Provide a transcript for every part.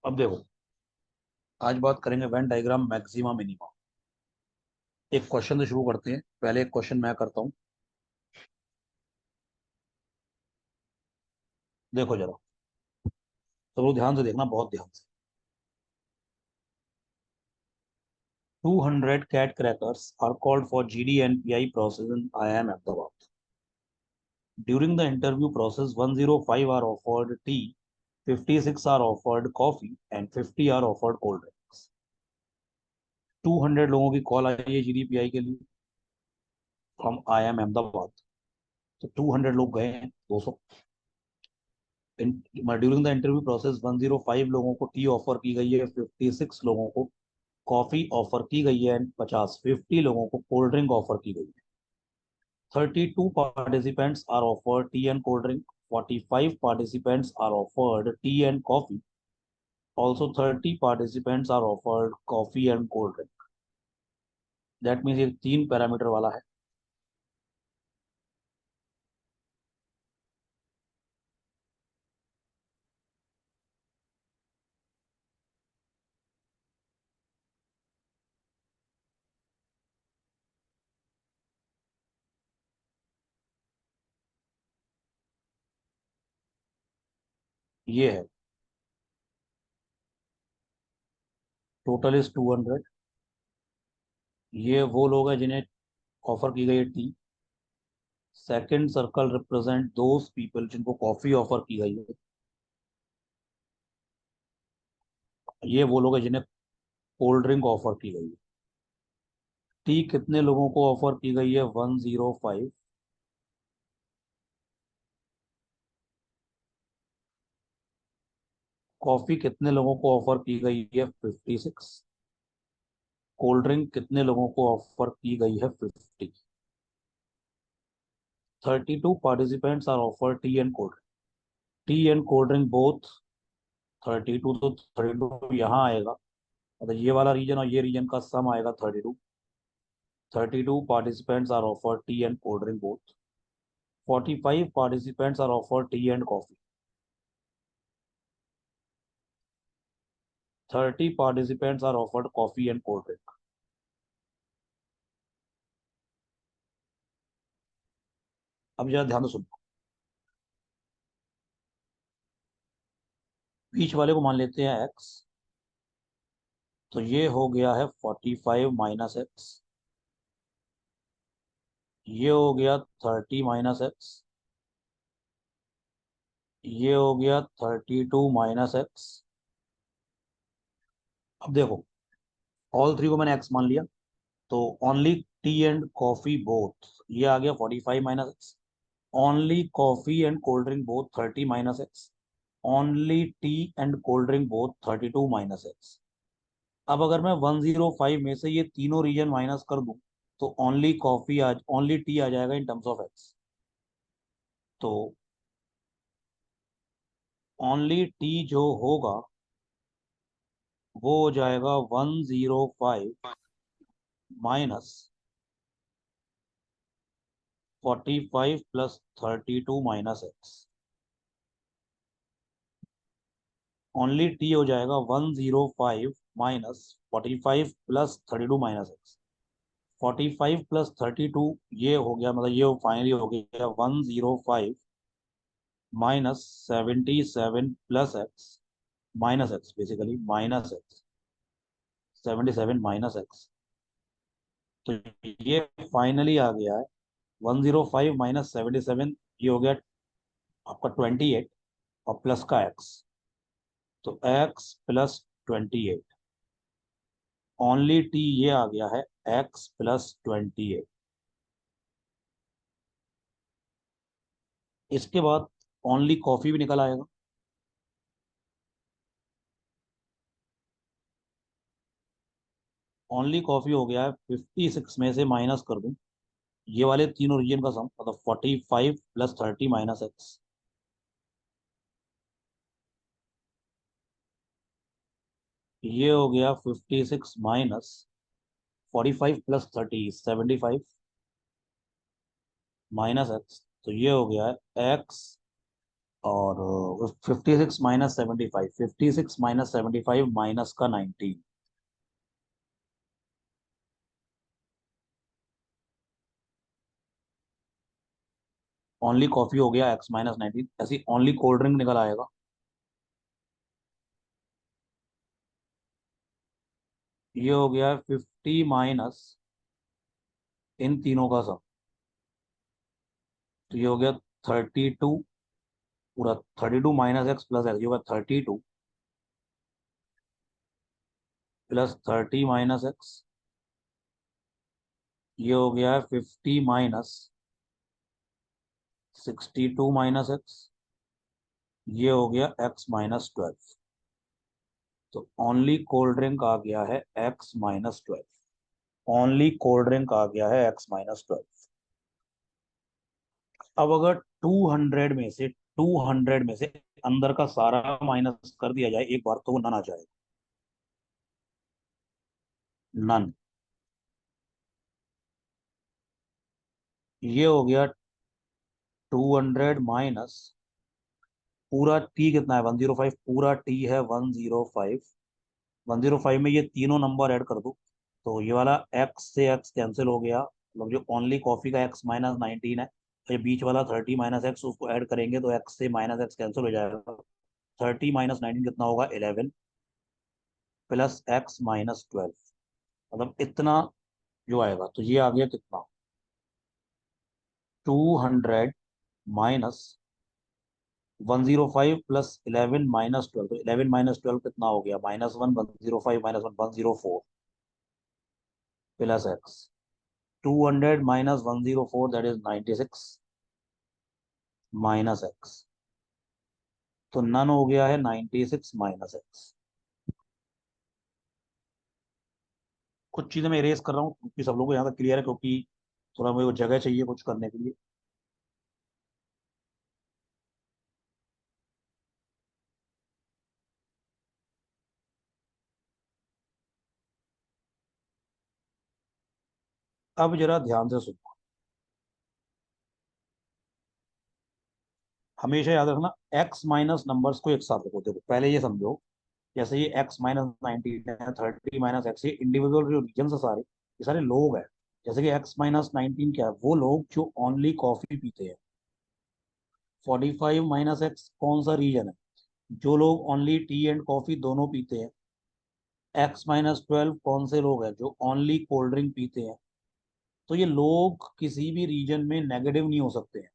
अब देखो, आज बात करेंगे वेन डायग्राम मैक्सिमा मिनिमा। एक क्वेश्चन से शुरू करते हैं। पहले एक क्वेश्चन मैं करता हूँ। देखो जरा, सब लोग ध्यान से देखना, बहुत ध्यान से। 200 cat crackers are called for GDNPI process in IIM Ahmedabad. During the interview process, 105 are offered tea, 56 are offered coffee, and 50 are offered cold drinks. 200 लोगों की कॉल आई है GDPI के लिए फ्रॉम IIM अहमदाबाद। तो 200 लोग गए हैं, 200। ड्यूरिंग द इंटरव्यू प्रोसेस 105 लोगों को टी ऑफर की गई है, 56 लोगों को कॉफी ऑफर की गई है एंड 50 लोगों को कोल्ड ड्रिंक ऑफर की गई है। 32 participants are offered tea and cold drink, 45 participants are offered tea and coffee, also 30 participants are offered coffee and cold drink. That means ये तीन पैरामीटर वाला है। ये है, टोटल इज 200। ये वो लोग हैं जिन्हें ऑफर की गई है T. Second circle represent those people जिनको कॉफी ऑफर की गई है। ये वो लोग हैं जिन्हें कोल्ड ड्रिंक ऑफर की गई है। टी कितने लोगों को ऑफर की गई है? 105। कॉफी कितने लोगों को ऑफर की गई है? 56। कोल्ड ड्रिंक कितने लोगों को ऑफर की गई है? 50। 32 participants are offer tea and cold drink. Tea and cold drink both. 32 तो 32 यहाँ आएगा, मतलब ये वाला रीजन और ये रीजन का सम आएगा 32। 32 participants are offer tea and cold drink both. 45 participants are offer tea and coffee. 30 participants are offered coffee and cold drink. अब जरा ध्यान से सुनो। बीच वाले को मान लेते हैं एक्स। तो ये हो गया है 45 माइनस एक्स। ये हो गया 30 माइनस एक्स। ये हो गया 32 माइनस एक्स। अब देखो, ऑल थ्री को मैंने एक्स मान लिया, तो only T and coffee both ये आ गया 45 minus x. Only coffee and cold drink both 30 minus x. Only T and cold drink both 32 minus x. अब अगर मैं 105 में से ये तीनों रीजन माइनस कर दूं, तो ओनली टी आ जाएगा इन टर्म्स ऑफ एक्स। तो ओनली टी जो होगा वो हो जाएगा 105 minus 45 plus 32 minus x. Only T हो जाएगा 105 minus 45 plus 32 minus x. 45 plus 32 ये हो गया, मतलब ये फाइनली हो गया 105 minus 77 plus x minus x, basically minus x. 77 minus x. तो ये फाइनली आ गया है 105 माइनस 77, ये हो गया आपका 28 और प्लस का एक्स। तो एक्स प्लस 28। ओनली टी ये आ गया है एक्स प्लस 28। इसके बाद ओनली कॉफी भी निकल आएगा। ओनली कॉफी हो गया है 56 में से माइनस कर दूं ये वाले तीनों रीजन का सम, मतलब 45 प्लस 30 माइनस एक्स। ये हो गया 56 माइनस 45 प्लस 30 75 माइनस एक्स। तो ये हो गया है एक्स और 56 - 75, 56 - 75 माइनस का 19। ओनली कॉफी हो गया x - 19, ऐसी ओनली कोल्ड ड्रिंक निकल आएगा। ये हो गया 50 माइनस इन तीनों का सम। तो ये हो गया 32, पूरा 32 माइनस एक्स प्लस एक्स, ये होगा 32 प्लस 30 - x। ये हो गया 50 माइनस 62 - x। ये हो गया x - 12। तो ओनली कोल्ड ड्रिंक आ गया है x - 12। ओनली कोल्ड ड्रिंक आ गया है x - 12। अब अगर 200 में से अंदर का सारा माइनस कर दिया जाए एक बार, तो वो नन आ जाएगा। नन। ये हो गया 200 पूरा टी कितना है 105, पूरा टी है 105। 105 में ये तीनों नंबर ऐड कर दो, तो ये वाला एक्स से एक्स कैंसिल हो गया, मतलब जो ओनली कॉफी का x - 19 है, तो ये बीच वाला 30 - x, उसको ऐड करेंगे तो एक्स से माइनस एक्स कैंसिल हो जाएगा। 30 - 19 कितना होगा 11 प्लस x - 12, मतलब इतना जो आएगा। तो ये आ गया कितना 200 - 105 प्लस 11 - 12, तो 11 - 12 कितना हो गया -1, 105 - 1, 104 plus x. 200 - 104 that is 96 minus x. तो नन हो गया है 96 माइनस एक्स। कुछ चीजें मैं इरेज कर रहा हूँ क्योंकि सब लोगों को यहाँ तक क्लियर है, क्योंकि थोड़ा मेरे को जगह चाहिए कुछ करने के लिए। अब जरा ध्यान से सुनो। हमेशा याद रखना, एक्स माइनस नंबर्स को एक साथ रखो। देखो पहले ये समझो, जैसे ये x - 19 है, 30 - x, ये इंडिविजुअल जो रीजन है सारे, ये सारे लोग हैं। जैसे कि x - 19 क्या है, वो लोग जो ओनली कॉफी पीते हैं। 45 - x कौन सा रीजन है, जो लोग ओनली टी एंड कॉफी दोनों पीते हैं। x - 12 कौन से लोग हैं, जो ओनली कोल्ड ड्रिंक पीते हैं। तो ये लोग किसी भी रीजन में नेगेटिव नहीं हो सकते हैं।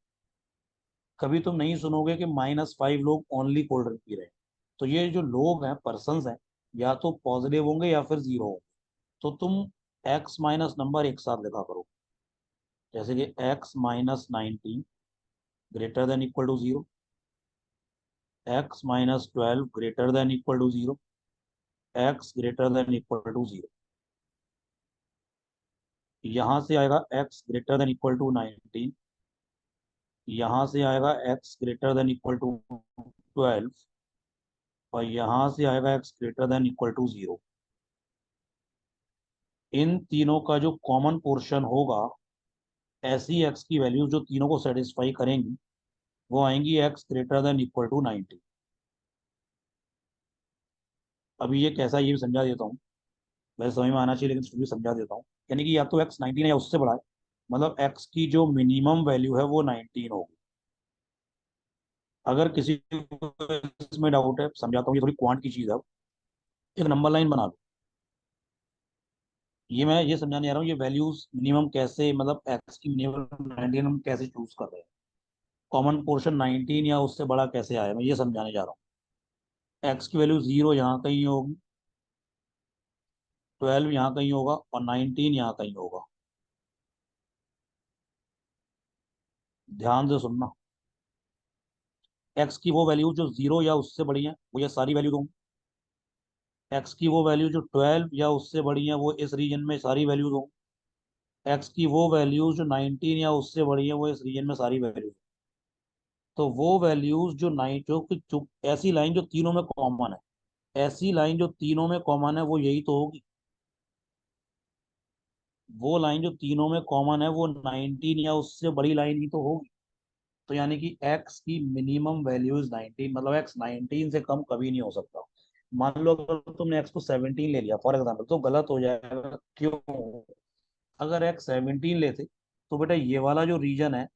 कभी तुम नहीं सुनोगे कि -5 लोग ओनली कोल्ड ड्रिंक पी रहे हैं। तो ये जो लोग हैं, पर्सन्स हैं, या तो पॉजिटिव होंगे या फिर जीरो होंगे। तो तुम x माइनस नंबर एक साथ लिखा करो। जैसे कि x - 19 greater than equal to 0, x - 12 greater than equal to 0, x greater than equal to 0। यहाँ से आएगा x greater than equal to 19, यहाँ से आएगा x greater than equal to 12, और यहाँ से आएगा x greater than equal to 0। इन तीनों का जो कॉमन पोर्शन होगा, ऐसी x की वैल्यू जो तीनों को सेटिस्फाई करेंगी, वो आएंगी x greater than equal to 90। अभी ये कैसा, ये भी समझा देता हूँ। वैसे समझ में आना चाहिए लेकिन फिर भी समझा देता हूँ। यानी कि या तो x 19 है या उससे बड़ा है, मतलब x की जो मिनिमम वैल्यू है वो 19 होगी। अगर किसी को इसमें डाउट है, समझाता हूँ, ये थोड़ी क्वांट की चीज है। एक नंबर लाइन बना लो। ये मैं ये समझाने जा रहा हूँ, ये वैल्यूज मिनिमम कैसे, मतलब x की मिनिमम 19 हम कैसे चूज कर रहे हैं। कॉमन पोर्शन 19 या उससे बड़ा कैसे आया, मैं ये समझाने जा रहा हूँ। x की वैल्यू 0 यहाँ कहीं होगी, 12 यहाँ कहीं होगा, और 19 यहाँ कहीं होगा। ध्यान से सुनना। x की वो वैल्यू जो 0 या उससे बड़ी है, वो ये सारी वैल्यू दूंगा। x की वो वैल्यू जो 12 या उससे बड़ी है, वो इस रीजन में सारी वैल्यू दूंगा। x की वो वैल्यूज जो 19 या उससे बड़ी है, वो इस रीजन में सारी वैल्यू। तो वो वैल्यूज जो नाइन जो ऐसी लाइन जो तीनों में कॉमन है, ऐसी लाइन जो तीनों में कॉमन है वो यही तो होगी। वो लाइन जो तीनों में कॉमन है वो 19 या उससे बड़ी लाइन ही तो होगी। तो यानी कि x की मिनिमम वैल्यू इज 19, मतलब x 19 से कम कभी नहीं हो सकता। मान लो अगर तुमने x को 17 ले लिया फॉर एग्जाम्पल, तो गलत हो जाएगा। क्यों? अगर x 17 लेते तो बेटा ये वाला जो रीजन है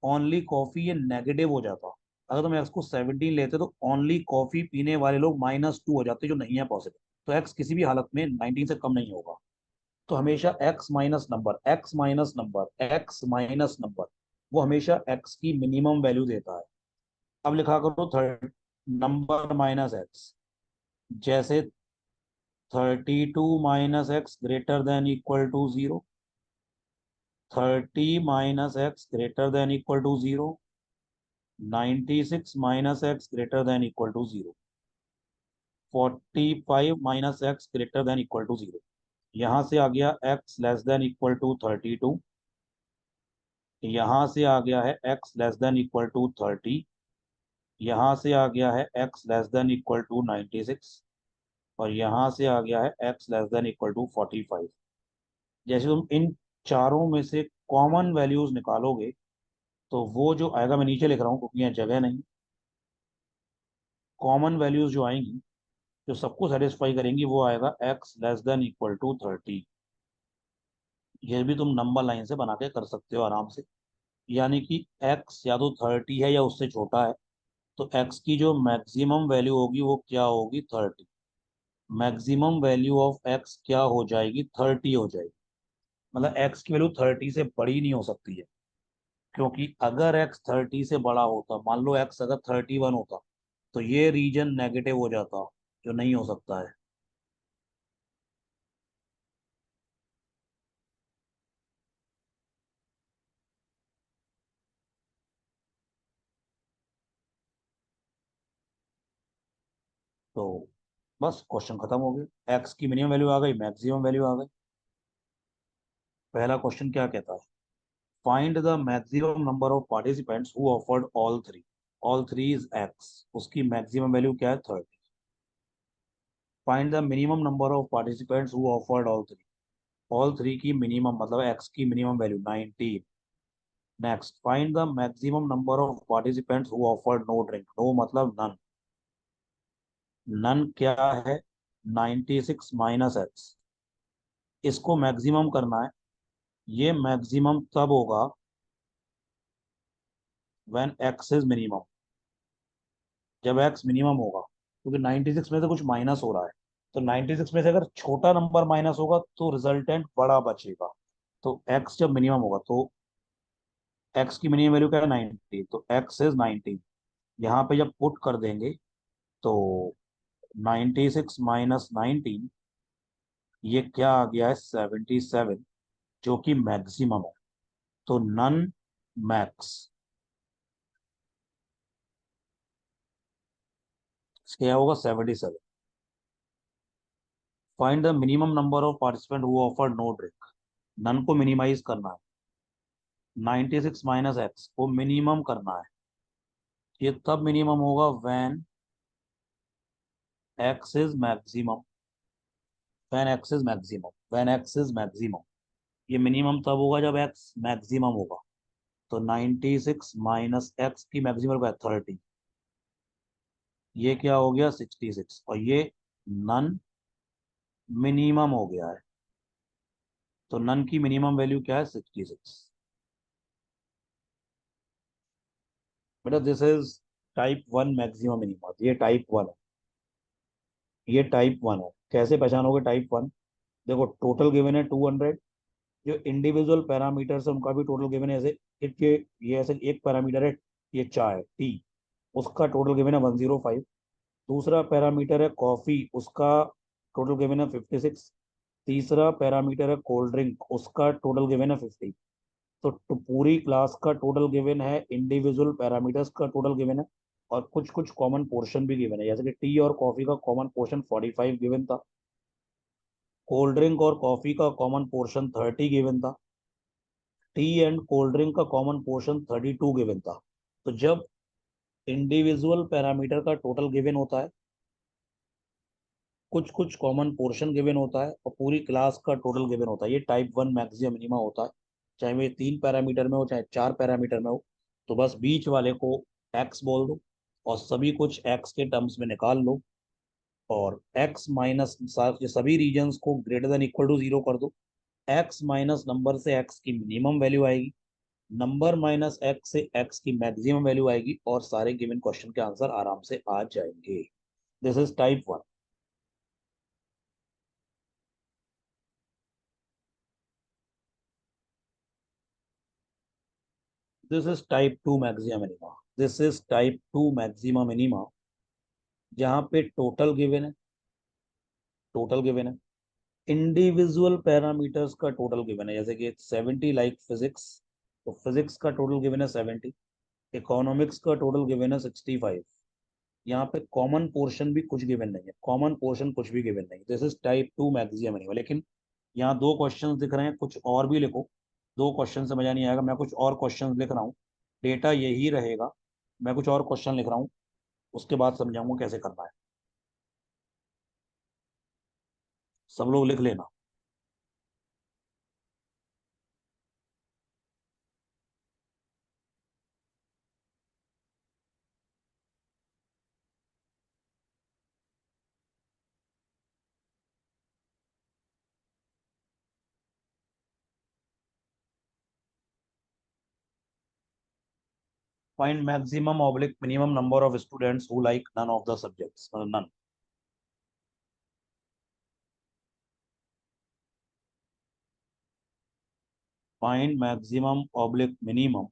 ओनली कॉफी, ये नेगेटिव हो जाता। अगर तुम एक्स को 17 लेते तो ओनली कॉफी पीने वाले लोग -2 हो जाते, जो नहीं है पॉसिबल। तो एक्स किसी भी हालत में 19 से कम नहीं होगा। तो हमेशा एक्स माइनस नंबर वो हमेशा एक्स की मिनिमम वैल्यू देता है। अब लिखा करो थर्ड नंबर माइनस एक्स। जैसे 32 - x greater than equal to 0, 30 - x greater than equal to 0, 96 - x greater than equal to 0, 45 - x greater than equal to 0। यहाँ से आ गया x less than equal to 32, यहाँ से आ गया है x less than equal to 30, यहाँ से आ गया है x less than equal to 96, और यहाँ से आ गया है x less than equal to 45। जैसे तुम इन चारों में से कॉमन वैल्यूज निकालोगे तो वो जो आएगा, मैं नीचे लिख रहा हूँ क्योंकि यहाँ जगह नहीं, कॉमन वैल्यूज जो आएंगी जो सबको सेटिस्फाई करेंगी वो आएगा x less than equal to 30। ये भी तुम नंबर लाइन से बना के कर सकते हो आराम से। यानी कि x या तो 30 है या उससे छोटा है, तो x की जो मैक्सिमम वैल्यू होगी वो क्या होगी? 30। मैक्सिमम वैल्यू ऑफ x क्या हो जाएगी? 30 हो जाएगी। मतलब x की वैल्यू 30 से बड़ी नहीं हो सकती है, क्योंकि अगर x 30 से बड़ा होता, मान लो x अगर 31 होता, तो ये रीजन नेगेटिव हो जाता, जो नहीं हो सकता है। तो बस क्वेश्चन खत्म हो गया। x की मिनिमम वैल्यू आ गई, मैक्सिमम वैल्यू आ गई। पहला क्वेश्चन क्या कहता है? Find the maximum number of participants who offered all three. All three is x, उसकी मैक्सिमम वैल्यू क्या है? 30। Find the minimum number of participants who offered all three. All three की minimum मतलब x की minimum value 19। Next, find the maximum number of participants who offered no drink. No मतलब none. None क्या है? 96 - x। इसको maximum करना है। ये मैक्सिमम तब होगा व्हेन x इज मिनिमम, जब x मिनिमम होगा, क्योंकि 96 में से कुछ माइनस हो रहा है। तो 96 में से अगर छोटा नंबर माइनस होगा तो रिजल्टेंट बड़ा बचेगा। तो x जब मिनिमम होगा तो x की मिनिमम वैल्यू क्या है? 90, तो x इज 90। यहाँ पे जब पुट कर देंगे तो 96 - 19, ये क्या आ गया है? 77, जो कि मैक्सिमम है। तो नन मैक्स क्या होगा? 77। Find the minimum number of participant who offer no drink. None को मिनिमाइज करना है, 96 - x को मिनिमम करना है। ये तब मिनिमम होगा when x is maximum. When x is maximum, ये मिनिमम तब होगा जब x मैक्सिमम होगा। तो 96 - x की मैक्सिमम होगा 30, ये क्या हो गया? 66, और ये नन मिनिमम हो गया है। तो नन की मिनिमम वैल्यू क्या है? 66। बेटा this is type one maximum minimum, ये टाइप वन है। ये टाइप वन है। कैसे पहचानोगे टाइप वन? देखो टोटल गिवन है 200, जो इंडिविजुअल पैरामीटर्स है उनका भी टोटल गिवन है। ऐसे ये ऐसे एक पैरामीटर है, ये चाय टी, उसका टोटल गिवन है 105। दूसरा पैरामीटर है कॉफी, उसका टोटल गिवन है 56। तीसरा पैरामीटर है कोल्ड ड्रिंक, उसका टोटल गिवन है 50। तो पूरी क्लास का टोटल गिवन है, इंडिविजुअल पैरामीटर्स का टोटल गिवन है, और कुछ कुछ कॉमन पोर्शन भी गिवन है। जैसे कि टी और कॉफी का कॉमन पोर्शन 45 गिवन था, कोल्ड ड्रिंक और कॉफी का कॉमन पोर्शन 30 गिवन था, टी एंड कोल्ड ड्रिंक का कॉमन पोर्शन 32 गिवन था। तो जब इंडिविजुअल पैरामीटर का टोटल गिवन होता है, कुछ कुछ कॉमन पोर्शन गिवन होता है, और पूरी क्लास का टोटल गिवन होता है, ये टाइप वन मैक्सिमम मिनिमा होता है। चाहे वो 3 पैरामीटर में हो चाहे 4 पैरामीटर में हो, तो बस बीच वाले को एक्स बोल दो और सभी कुछ एक्स के टर्म्स में निकाल लो, और एक्स माइनस सभी रीजन्स को greater than equal to zero कर दो। एक्स माइनस नंबर से एक्स की मिनिमम वैल्यू आएगी, नंबर माइनस एक्स से एक्स की मैक्सिमम वैल्यू आएगी, और सारे गिवन क्वेश्चन के आंसर आराम से आ जाएंगे। This is type one. This is type two maximum minima. This is type two maximum minima, जहाँ पे टोटल गिवन है, टोटल गिवन है, इंडिविजुअल पैरामीटर्स का टोटल गिवन है, जैसे कि 70 लाइक फिजिक्स, तो फिजिक्स का टोटल गिवन है 70, इकोनॉमिक्स का टोटल गिवन है 65। यहाँ पे कॉमन पोर्शन भी कुछ गिवन नहीं है, कॉमन पोर्शन कुछ भी गिवन नहीं। This is type two maximum minima. लेकिन यहाँ दो क्वेश्चंस दिख रहे हैं, कुछ और भी लिखो। दो क्वेश्चन से मजा नहीं आएगा, मैं कुछ और क्वेश्चंस लिख रहा हूँ, डेटा यही रहेगा, मैं कुछ और क्वेश्चन लिख रहा हूँ, उसके बाद समझाऊंगा कैसे करना है। सब लोग लिख लेना। Find maximum oblique minimum number of students who like none of the subjects, मतलब none. Find maximum oblique minimum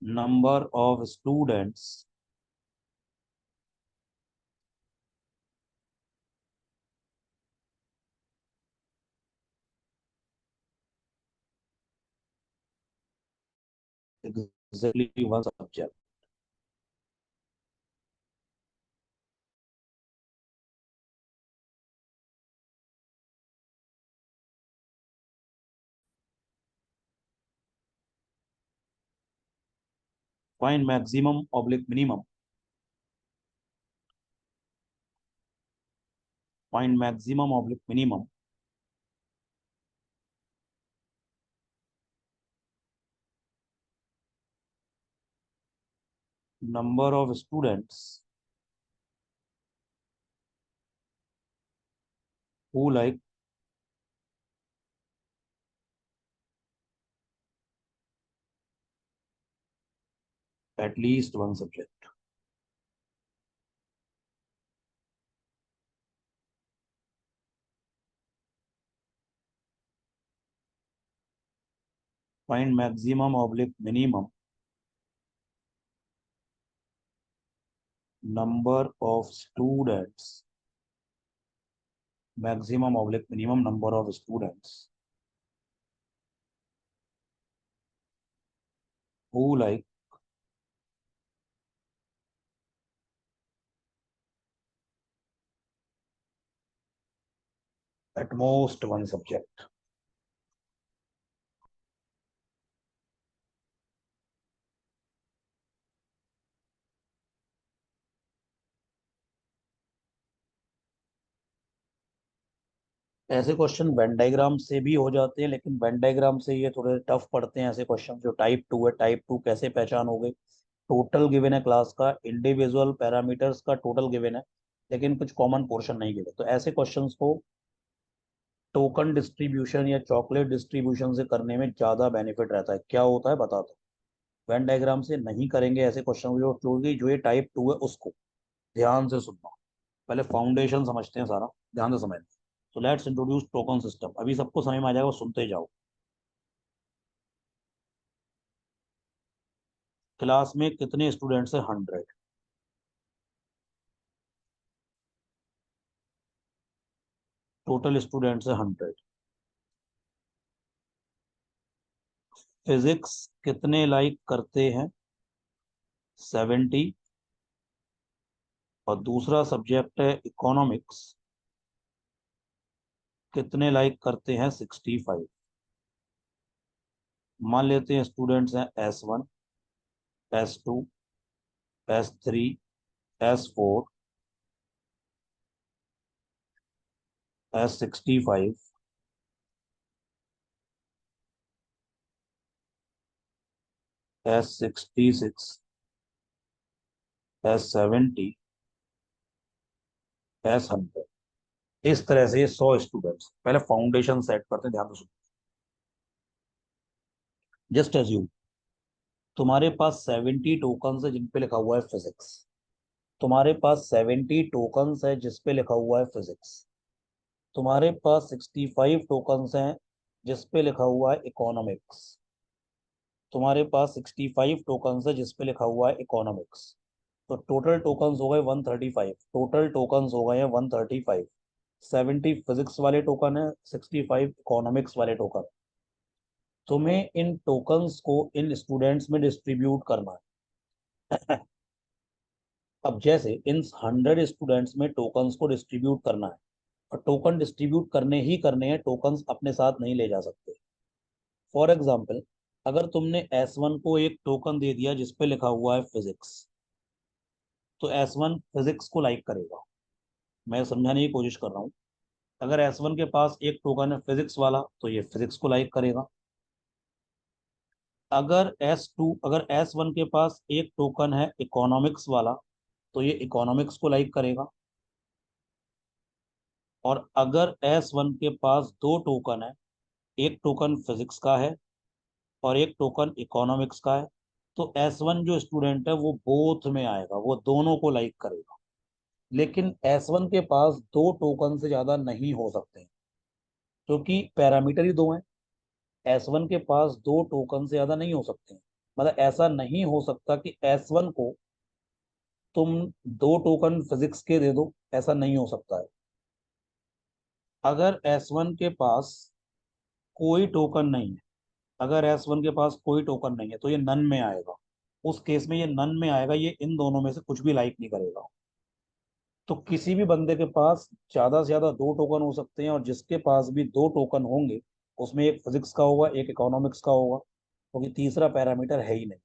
number of students exactly one subject. Find maximum oblique minimum. Find maximum oblique minimum number of students who like at least one subject. Find maximum oblique minimum number of students. Maximum oblique minimum number of students who like at most one subject. ऐसे question Venn diagram से भी हो जाते हैं, लेकिन Venn diagram से ये थोड़े टफ पड़ते हैं ऐसे क्वेश्चन। जो टाइप टू है, टाइप टू कैसे पहचान हो गई? टोटल गिवन है क्लास का, इंडिविजुअल पैरामीटर्स का टोटल गिवन है, लेकिन कुछ कॉमन पोर्शन नहीं गिवन। तो ऐसे क्वेश्चंस को टोकन डिस्ट्रीब्यूशन या चॉकलेट डिस्ट्रीब्यूशन से करने में ज्यादा बेनिफिट रहता है। क्या होता है बता दो। वेन डायग्राम से नहीं करेंगे ऐसे क्वेश्चन, जो ये टाइप टू है उसको ध्यान से सुनना। पहले फाउंडेशन समझते हैं सारा, ध्यान से समझना। तो लेट्स इंट्रोड्यूस टोकन सिस्टम। अभी सबको समझ में आ जाएगा, सुनते जाओ। क्लास में कितने स्टूडेंट्स है? 100। टोटल स्टूडेंट्स है 100। फिजिक्स कितने लाइक करते हैं? 70। और दूसरा सब्जेक्ट है इकोनॉमिक्स, कितने लाइक करते हैं? 65। मान लेते हैं स्टूडेंट्स हैं S1, S2, S3, S4, S65, S66, S70, S100, इस तरह से 100 स्टूडेंट्स। पहले फाउंडेशन सेट करते हैं, ध्यान से सुनो। जस्ट एज्यूम तुम्हारे पास 70 टोकन है जिन पे लिखा हुआ है फिजिक्स। तुम्हारे पास 70 टोकन है जिस पे लिखा हुआ है फिजिक्स। तुम्हारे पास 65 टोकन हैं जिस पे लिखा हुआ है इकोनॉमिक्स। तुम्हारे पास 65 टोकन है जिस पे लिखा हुआ है इकोनॉमिक्स। तो टोटल टोकन्स हो गए 135। टोटल टोकन्स हो गए हैं 135। 70 फिजिक्स वाले टोकन है, 65 इकोनॉमिक्स वाले टोकन। तुम्हें इन टोकन्स को इन स्टूडेंट्स में डिस्ट्रीब्यूट करना है। अब जैसे इन 100 स्टूडेंट्स में टोकन्स को डिस्ट्रीब्यूट करना है, और टोकन डिस्ट्रीब्यूट करने ही करने हैं, टोकन्स अपने साथ नहीं ले जा सकते। फॉर एग्जाम्पल, अगर तुमने S1 को एक टोकन दे दिया जिस पे लिखा हुआ है फिजिक्स, तो S1 फिजिक्स को लाइक करेगा। मैं समझाने की कोशिश कर रहा हूँ। अगर S1 के पास एक टोकन है फिजिक्स वाला, तो ये फिजिक्स को लाइक करेगा। अगर S1 के पास एक टोकन है इकोनॉमिक्स वाला, तो ये इकोनॉमिक्स को लाइक करेगा। और अगर S1 के पास दो टोकन है, एक टोकन फिजिक्स का है और एक टोकन इकोनॉमिक्स का है, तो S1 जो स्टूडेंट है वो बोथ में आएगा, वो दोनों को लाइक करेगा। लेकिन S1 के पास दो टोकन से ज्यादा नहीं हो सकते, क्योंकि पैरामीटर ही दो हैं। S1 के पास दो टोकन से ज्यादा नहीं हो सकते। मतलब ऐसा नहीं हो सकता कि S1 को तुम दो टोकन फिजिक्स के दे दो, ऐसा नहीं हो सकता है। अगर S1 के पास कोई टोकन नहीं है, अगर S1 के पास कोई टोकन नहीं है, तो ये नन में आएगा। उस केस में ये नन में आएगा, ये इन दोनों में से कुछ भी लाइक नहीं करेगा। तो किसी भी बंदे के पास ज्यादा से ज्यादा दो टोकन हो सकते हैं, और जिसके पास भी दो टोकन होंगे, उसमें एक फिजिक्स का होगा, एक इकोनॉमिक्स का होगा, क्योंकि तीसरा पैरामीटर है ही नहीं।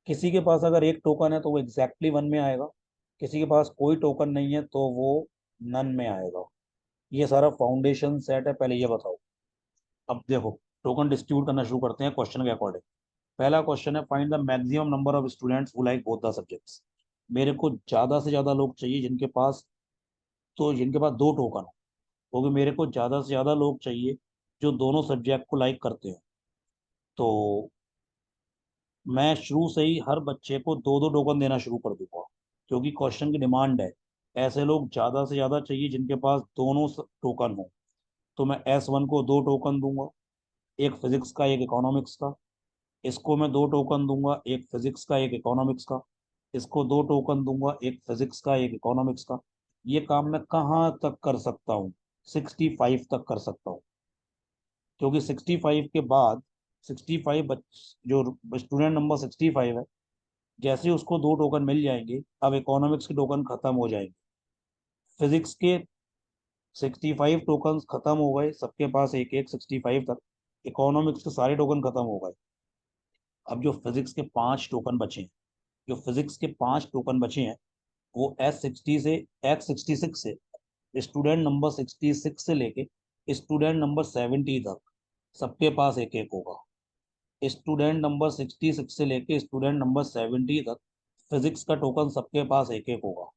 किसी के पास अगर एक टोकन है तो वो एग्जैक्टली वन में आएगा। किसी के पास कोई टोकन नहीं है तो वो नन में आएगा। ये सारा फाउंडेशन सेट है। पहले ये बताओ। अब देखो, टोकन डिस्ट्रीब्यूट करना शुरू करते हैं क्वेश्चन के अकॉर्डिंग। पहला क्वेश्चन है, find the maximum number of students who like both the subjects. मेरे को ज्यादा से ज्यादा लोग चाहिए जिनके पास दो टोकन हो, क्योंकि मेरे को ज्यादा से ज्यादा लोग चाहिए जो दोनों सब्जेक्ट को लाइक करते हैं। तो मैं शुरू से ही हर बच्चे को दो दो टोकन देना शुरू कर दूंगा, क्योंकि क्वेश्चन की डिमांड है। ऐसे लोग ज्यादा से ज्यादा चाहिए जिनके पास दोनों टोकन हो। तो मैं S1 को दो टोकन दूंगा, एक फिजिक्स का एक इकोनॉमिक्स का। इसको मैं दो टोकन दूंगा, एक फिजिक्स का एक इकोनॉमिक्स का। इसको दो टोकन दूंगा, एक फिजिक्स का एक इकोनॉमिक्स का। ये काम मैं कहाँ तक कर सकता हूँ? 65 तक कर सकता हूँ, क्योंकि 65 के बाद 65 जो स्टूडेंट नंबर 65 है, जैसे ही उसको दो टोकन मिल जाएंगे, अब इकोनॉमिक्स के टोकन खत्म हो जाएंगे। फिजिक्स के 65 टोकन खत्म हो गए, सबके पास एक एक 65 तक। इकोनॉमिक्स के सारे टोकन खत्म हो गए। अब जो फिजिक्स के पांच टोकन बचे हैं, जो फिजिक्स के पांच टोकन बचे हैं, वो X66 से स्टूडेंट नंबर 66 से लेके स्टूडेंट नंबर 70 तक सबके पास एक एक होगा। स्टूडेंट नंबर 66 से लेके स्टूडेंट नंबर 70 तक फिजिक्स का टोकन सबके पास एक एक होगा।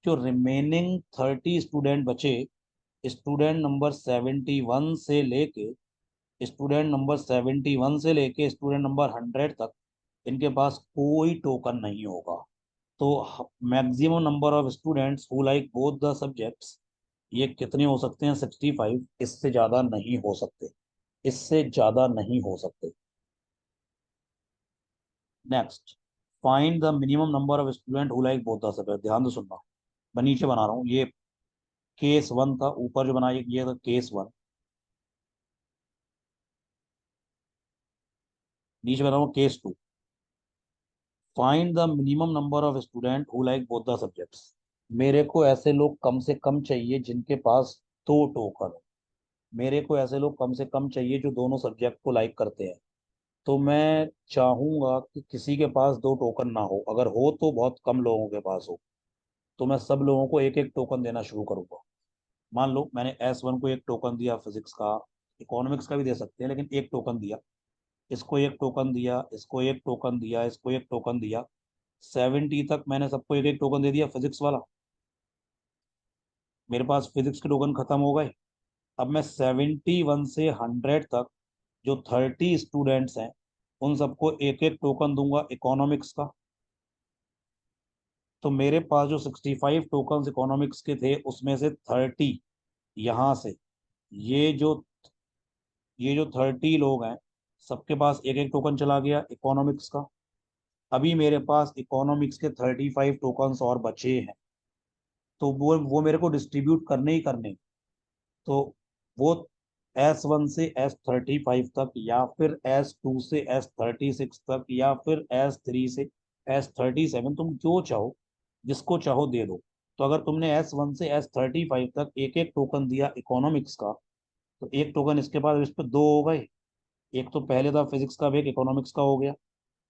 जो रिमेनिंग 30 स्टूडेंट बचे, स्टूडेंट नंबर 71 से लेके स्टूडेंट नंबर 100 तक, इनके पास कोई टोकन नहीं होगा। तो maximum number of students who like both the subjects, ये कितने हो सकते हैं? 65। इससे ज्यादा नहीं हो सकते, इससे ज्यादा नहीं हो सकते। Next, find the minimum number of student who like both the subject. ध्यान से सुनना, मैं नीचे बना रहा हूँ। ये केस वन था, ऊपर जो बनाया ये था केस वन। नीचे बना रहा हूँ case two. Find the minimum number of student who like both the subjects. मेरे को ऐसे लोग कम से कम चाहिए जिनके पास दो टोकन हो। मेरे को ऐसे लोग कम से कम चाहिए जो दोनों सब्जेक्ट को लाइक करते हैं। तो मैं चाहूंगा कि किसी के पास दो टोकन ना हो, अगर हो तो बहुत कम लोगों के पास हो। तो मैं सब लोगों को एक एक टोकन देना शुरू करूंगा। मान लो मैंने S1 को एक टोकन दिया फिजिक्स का, इकोनॉमिक्स का भी दे सकते हैं, लेकिन एक टोकन दिया। इसको एक टोकन दिया, इसको एक टोकन दिया, इसको एक टोकन दिया, 70 तक मैंने सबको एक एक टोकन दे दिया फिजिक्स वाला। मेरे पास फिजिक्स के टोकन खत्म हो गए। अब मैं 71 से 100 तक जो 30 स्टूडेंट्स हैं उन सबको एक एक टोकन दूंगा इकोनॉमिक्स का। तो मेरे पास जो 65 टोकन इकोनॉमिक्स के थे उसमें से 30 यहाँ से, ये जो ये जो 30 लोग हैं सबके पास एक एक टोकन चला गया इकोनॉमिक्स का। अभी मेरे पास इकोनॉमिक्स के 35 टोकन्स और बचे हैं, तो वो मेरे को डिस्ट्रीब्यूट करने ही करने। तो वो S1 से S35 तक, या फिर S2 से S36 तक, या फिर S3 से S37, तुम जो चाहो जिसको चाहो दे दो। तो अगर तुमने S1 से S35 तक एक एक टोकन दिया इकोनॉमिक्स का, तो एक टोकन इसके बाद इस पे दो हो गए। एक तो पहले था फिजिक्स का, भी एक इकोनॉमिक्स का हो गया,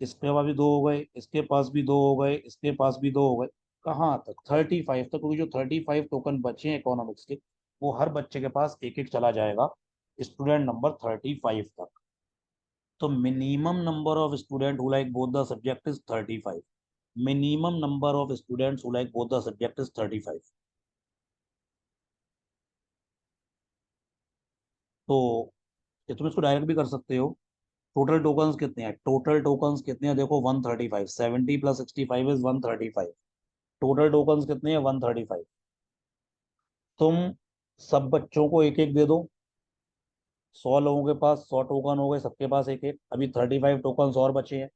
इसके पास भी दो हो गए, इसके पास भी दो हो गए, इसके पास भी दो हो गए। कहाँ तक? 35 तक, क्योंकि जो 35 टोकन बचे हैं इकोनॉमिक्स के, वो हर बच्चे के पास एक एक चला जाएगा स्टूडेंट नंबर 35 तक। तो minimum number of student who like both the subject is 35। Minimum number of students who like both the subject is 35। तो ये तुम इसको डायरेक्ट भी कर सकते हो। टोटल टोकन्स कितने हैं? टोटल टोकन्स कितने हैं देखो, 135। 70 प्लस 65 इज 135। टोटल टोकन्स कितने हैं? 135। तुम सब बच्चों को एक एक दे दो। 100 लोगों के पास 100 टोकन हो गए, सबके पास एक एक। अभी 35 टोकन्स और बचे हैं,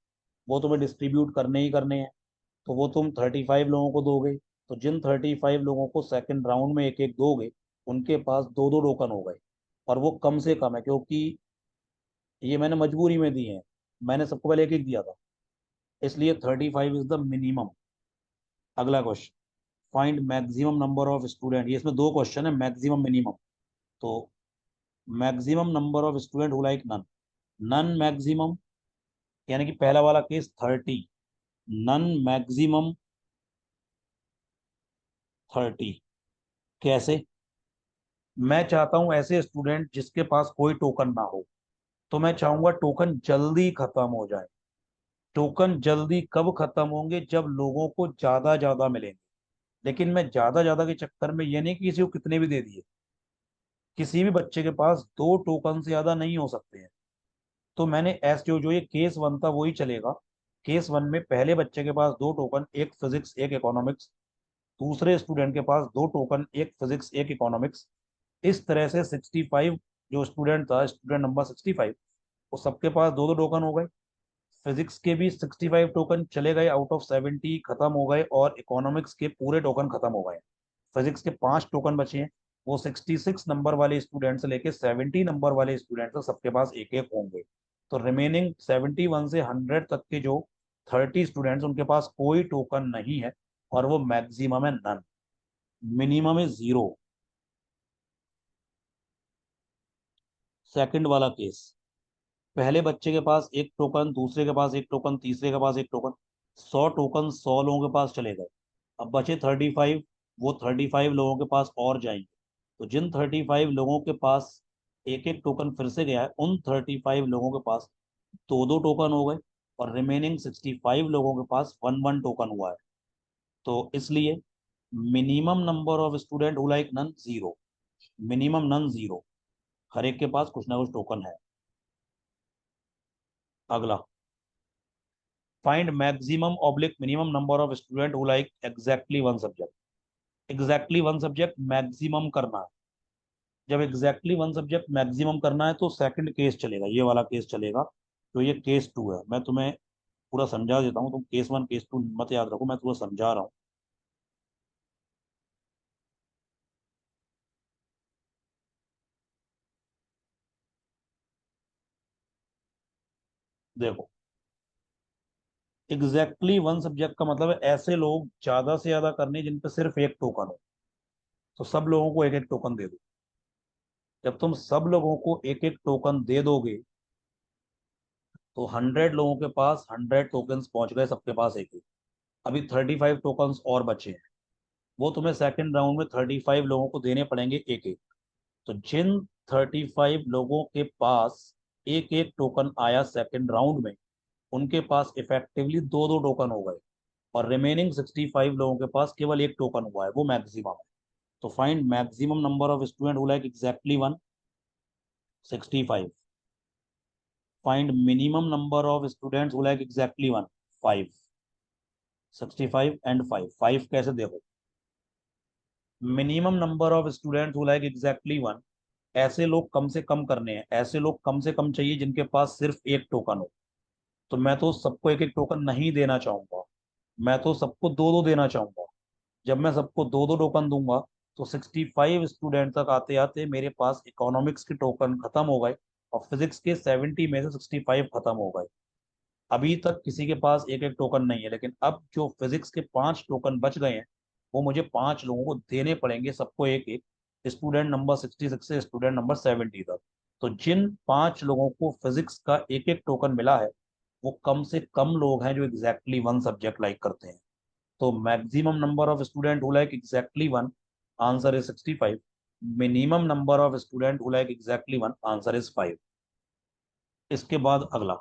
वो तुम्हें डिस्ट्रीब्यूट करने ही करने हैं। तो वो तुम 35 लोगों को दोगे। तो जिन 35 लोगों को सेकंड राउंड में एक एक दोगे, उनके पास दो दो टोकन हो गए। और वो कम से कम है, क्योंकि ये मैंने मजबूरी में दिए हैं। मैंने सबको पहले एक एक दिया था, इसलिए 35 इज द मिनिमम। अगला question, find maximum number of student. ये इसमें दो क्वेश्चन है, मैक्सिमम मिनिमम। तो maximum number of student who like none. None maximum, यानी कि पहला वाला केस 30, नन मैक्सिमम 30। कैसे? मैं चाहता हूं ऐसे स्टूडेंट जिसके पास कोई टोकन ना हो। तो मैं चाहूंगा टोकन जल्दी खत्म हो जाए। टोकन जल्दी कब खत्म होंगे? जब लोगों को ज्यादा ज्यादा मिलेंगे। लेकिन मैं ज्यादा ज्यादा के चक्कर में ये नहीं कि किसी को कितने भी दे दिए। किसी भी बच्चे के पास दो टोकन से ज्यादा नहीं हो सकते हैं। तो मैंने एस जो जो ये केस वन था वही चलेगा। केस वन में पहले बच्चे के पास दो टोकन, एक फिजिक्स एक इकोनॉमिक्स। दूसरे स्टूडेंट के पास दो टोकन, एक फिजिक्स एक इकोनॉमिक्स। इस तरह से 65 जो स्टूडेंट था, स्टूडेंट नंबर 65, वो सबके पास दो दो टोकन हो गए। फिजिक्स के भी 65 टोकन चले गए, आउट ऑफ 70 खत्म हो गए, और इकोनॉमिक्स के पूरे टोकन खत्म हो गए। फिजिक्स के 5 टोकन बचे हैं। वो 66 नंबर वाले स्टूडेंट से लेके 70 नंबर वाले स्टूडेंट तक सबके पास एक एक होंगे। तो रिमेनिंग 71 से 100 तक के जो 30 स्टूडेंट्स, उनके पास कोई टोकन नहीं है, और वो मैक्सिमम है नन, मिनिमम है जीरो। सेकंड वाला केस, पहले बच्चे के पास एक टोकन, दूसरे के पास एक टोकन, तीसरे के पास एक टोकन। 100 टोकन 100 लोगों के पास चले गए। अब बचे 35। वो 35 लोगों के पास और जाएंगे। तो जिन 35 लोगों के पास एक एक टोकन फिर से गया है, उन 35 लोगों के पास दो दो टोकन हो गए। और रिमेनिंग 65 लोगों के पास वन वन टोकन हुआ है। तो इसलिए minimum number of student who like none zero. Minimum none zero, हर एक के पास कुछ ना कुछ टोकन है। अगला, find maximum oblique minimum number of student who like exactly one subject. Exactly one subject maximum करना है। जब एग्जैक्टली वन सब्जेक्ट मैक्सिमम करना है तो सेकंड केस चलेगा, ये वाला केस चलेगा। तो ये केस टू है, मैं तुम्हें पूरा समझा देता हूँ। तुम केस वन केस टू मत याद रखो, मैं तुम्हें समझा रहा हूँ। देखो, एग्जैक्टली वन सब्जेक्ट का मतलब है ऐसे लोग ज्यादा से ज्यादा करने जिन पे सिर्फ एक टोकन हो। तो सब लोगों को एक एक टोकन दे दो। जब तुम सब लोगों को एक एक टोकन दे दोगे, तो 100 लोगों के पास 100 टोकन्स पहुंच गए, सबके पास एक एक। अभी 35 टोकन्स और बचे हैं, वो तुम्हें सेकंड राउंड में 35 लोगों को देने पड़ेंगे एक एक। तो जिन 35 लोगों के पास एक एक टोकन आया सेकंड राउंड में, उनके पास इफेक्टिवली दो दो टोकन हो गए, और रिमेनिंग 65 लोगों के पास केवल एक टोकन हुआ है, वो मैक्सिमम है। तो find maximum number of student who like exactly one, 65। Find minimum number of students who like exactly one, 5। 65 and 5, 5 कैसे देखो, minimum number of students who like exactly one, ऐसे लोग कम से कम करने हैं, ऐसे लोग कम से कम चाहिए जिनके पास सिर्फ एक टोकन हो। तो मैं तो सबको एक एक टोकन नहीं देना चाहूंगा, मैं तो सबको दो दो देना चाहूंगा। जब मैं सबको दो दो टोकन दूंगा, तो 65 स्टूडेंट तक आते आते मेरे पास इकोनॉमिक्स के टोकन खत्म हो गए, और फिजिक्स के 70 में से 65 खत्म हो गए। अभी तक किसी के पास एक एक टोकन नहीं है, लेकिन अब जो फिजिक्स के 5 टोकन बच गए हैं, वो मुझे 5 लोगों को देने पड़ेंगे, सबको एक एक, स्टूडेंट नंबर 66 से स्टूडेंट नंबर 70 तक। तो जिन 5 लोगों को फिजिक्स का एक एक टोकन मिला है, वो कम से कम लोग हैं जो एग्जैक्टली वन सब्जेक्ट लाइक करते हैं। तो maximum number of student who like exactly one, answer is 65। Minimum number of student who like exactly one, answer is 5। इसके बाद अगला,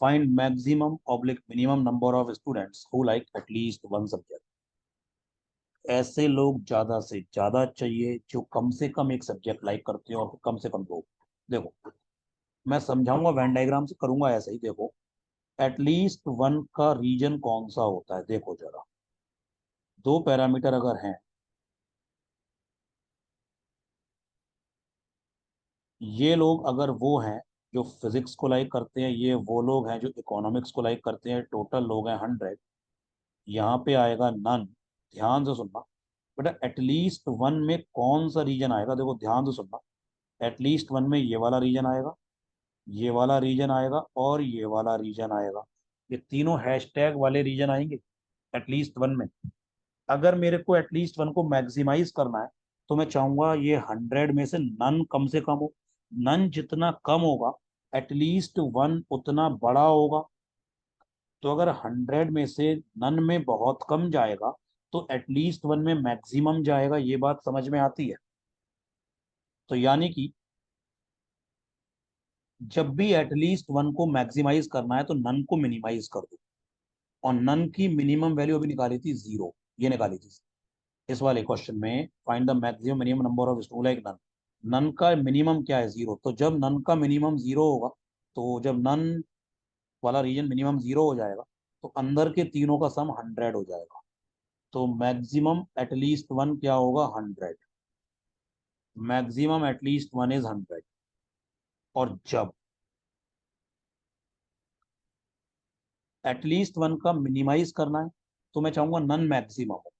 find maximum oblique minimum number of students who like at least one subject. ऐसे लोग ज्यादा से ज्यादा चाहिए जो कम से कम एक सब्जेक्ट लाइक करते हैं, और कम से कम लोग। देखो, मैं समझाऊंगा वेन डायग्राम से, करूंगा ऐसे ही। देखो, एटलीस्ट वन का रीजन कौन सा होता है, देखो जरा। दो पैरामीटर अगर हैं, ये लोग अगर वो हैं जो फिजिक्स को लाइक करते हैं, ये वो लोग हैं जो इकोनॉमिक्स को लाइक करते हैं, टोटल लोग हैं 100, यहाँ पे आएगा नन। ध्यान से सुनना बेटा, एटलीस्ट वन में कौन सा रीजन आएगा, देखो ध्यान से सुनना। एटलीस्ट वन में ये वाला रीजन आएगा, ये वाला रीजन आएगा, और ये वाला रीजन आएगा। ये तीनों हैशटैग वाले रीजन आएंगे एटलीस्ट वन में। अगर मेरे को एटलीस्ट वन को मैक्सिमाइज करना है, तो मैं चाहूंगा ये 100 में से नन कम से कम हो। नन जितना कम होगा, एटलीस्ट वन उतना बड़ा होगा। तो अगर 100 में से नन में बहुत कम जाएगा, तो एटलीस्ट वन में मैक्सिमम जाएगा। ये बात समझ में आती है? तो यानी कि जब भी एटलीस्ट वन को मैक्सिमाइज करना है, तो नन को मिनिमाइज कर दो। और नन की मिनिमम वैल्यू अभी निकाली थी 0, ये निकाली थी इस वाले क्वेश्चन में। Find the maximum minimum number of student like none. None का मिनिमम क्या है, 0। तो जब नन का मिनिमम 0 होगा, तो जब नन वाला रीजन मिनिमम 0 हो जाएगा, तो अंदर के तीनों का सम 100 हो जाएगा। तो मैक्सिमम एटलीस्ट वन क्या होगा, 100। Maximum at least one is 100। और जब एटलीस्ट वन का मिनिमाइज करना है, तो मैं चाहूंगा नन मैक्सिमम हो।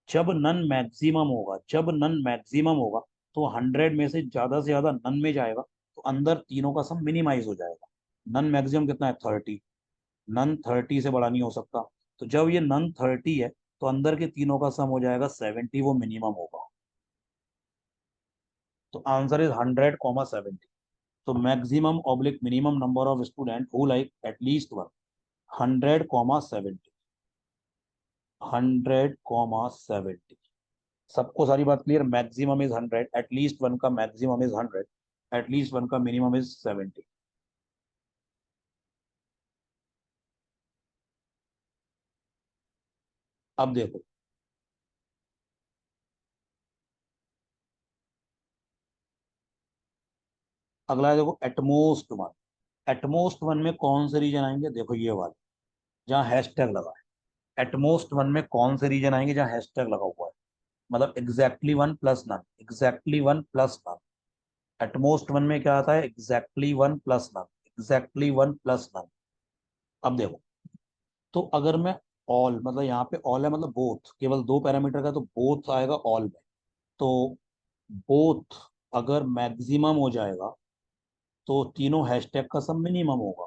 जब नन मैक्सिमम होगा, जब नन मैक्सिमम होगा, तो 100 में से ज्यादा नन में जाएगा, तो अंदर तीनों का सम मिनिमाइज हो जाएगा। नन मैक्सिमम कितना है, 30। नन 30 से बड़ा नहीं हो सकता। तो जब ये नन 30 है, तो अंदर के तीनों का सम हो जाएगा 70, वो मिनिमम होगा। तो आंसर इज 100, 70। तो maximum oblique minimum number of student who like at least one, 100, 70। 100, 70। सबको सारी बात clear? Maximum is 100, at least one का मैक्सिमम इज 100, एटलीस्ट वन का मिनिमम इज 70। अब देखो, अगला है, देखो एटमोस्ट वन। एटमोस्ट वन में कौन से रीजन आएंगे, देखो ये वाले जहाँ हैशटैग लगा है। एटमोस्ट वन में कौन से रीजन आएंगे जहाँ हैशटैग लगा हुआ है, मतलब exactly one plus none, exactly one plus none. At most one में क्या आता है, exactly one plus none, exactly one plus none. अब देखो, तो अगर मैं ऑल, मतलब यहाँ पे ऑल है मतलब बोथ, केवल दो पैरामीटर का, तो बोथ आएगा ऑल में। तो बोथ अगर मैक्सिमम हो जाएगा, तो तीनों हैशटैग का सम मिनिमम होगा।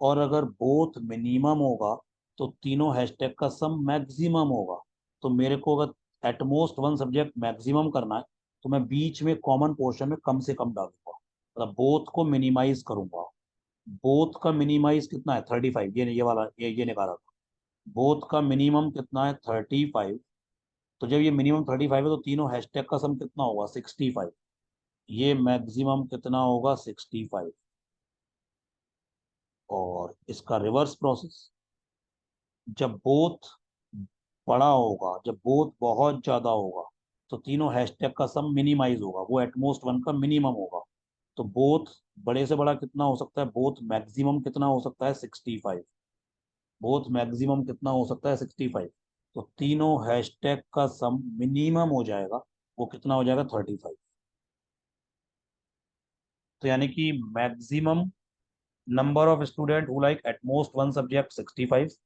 और अगर बोथ मिनिमम होगा, तो तीनों हैशटैग का सम मैक्सिमम होगा। तो मेरे को अगर एटमोस्ट वन सब्जेक्ट मैक्सिमम करना है, तो मैं बीच में कॉमन पोर्शन में कम से कम डालूंगा, मतलब बोथ को मिनिमाइज करूंगा। बोथ का मिनिमाइज कितना है, 35, ये वाला ये निकाला था। बोथ का मिनिमम कितना है, 35। तो जब ये मिनिमम 35 है, तो तीनों हैशटैग का सम कितना होगा, 65। ये मैक्सिमम कितना होगा, 65। और इसका रिवर्स प्रोसेस, जब बोथ बड़ा होगा, जब बोथ बहुत ज्यादा होगा, तो तीनों हैशटैग का सम मिनिमाइज होगा, वो एटमोस्ट वन का मिनिमम होगा। तो बोथ बड़े से बड़ा कितना हो सकता है, बोथ मैक्सिमम कितना हो सकता है 65, बोथ मैक्सिमम कितना हो सकता है 65। तो तीनों हैशटैग का सम मिनिमम हो जाएगा, वो कितना हो जाएगा 35। तो यानी कि maximum number of student who like at most one subject 65,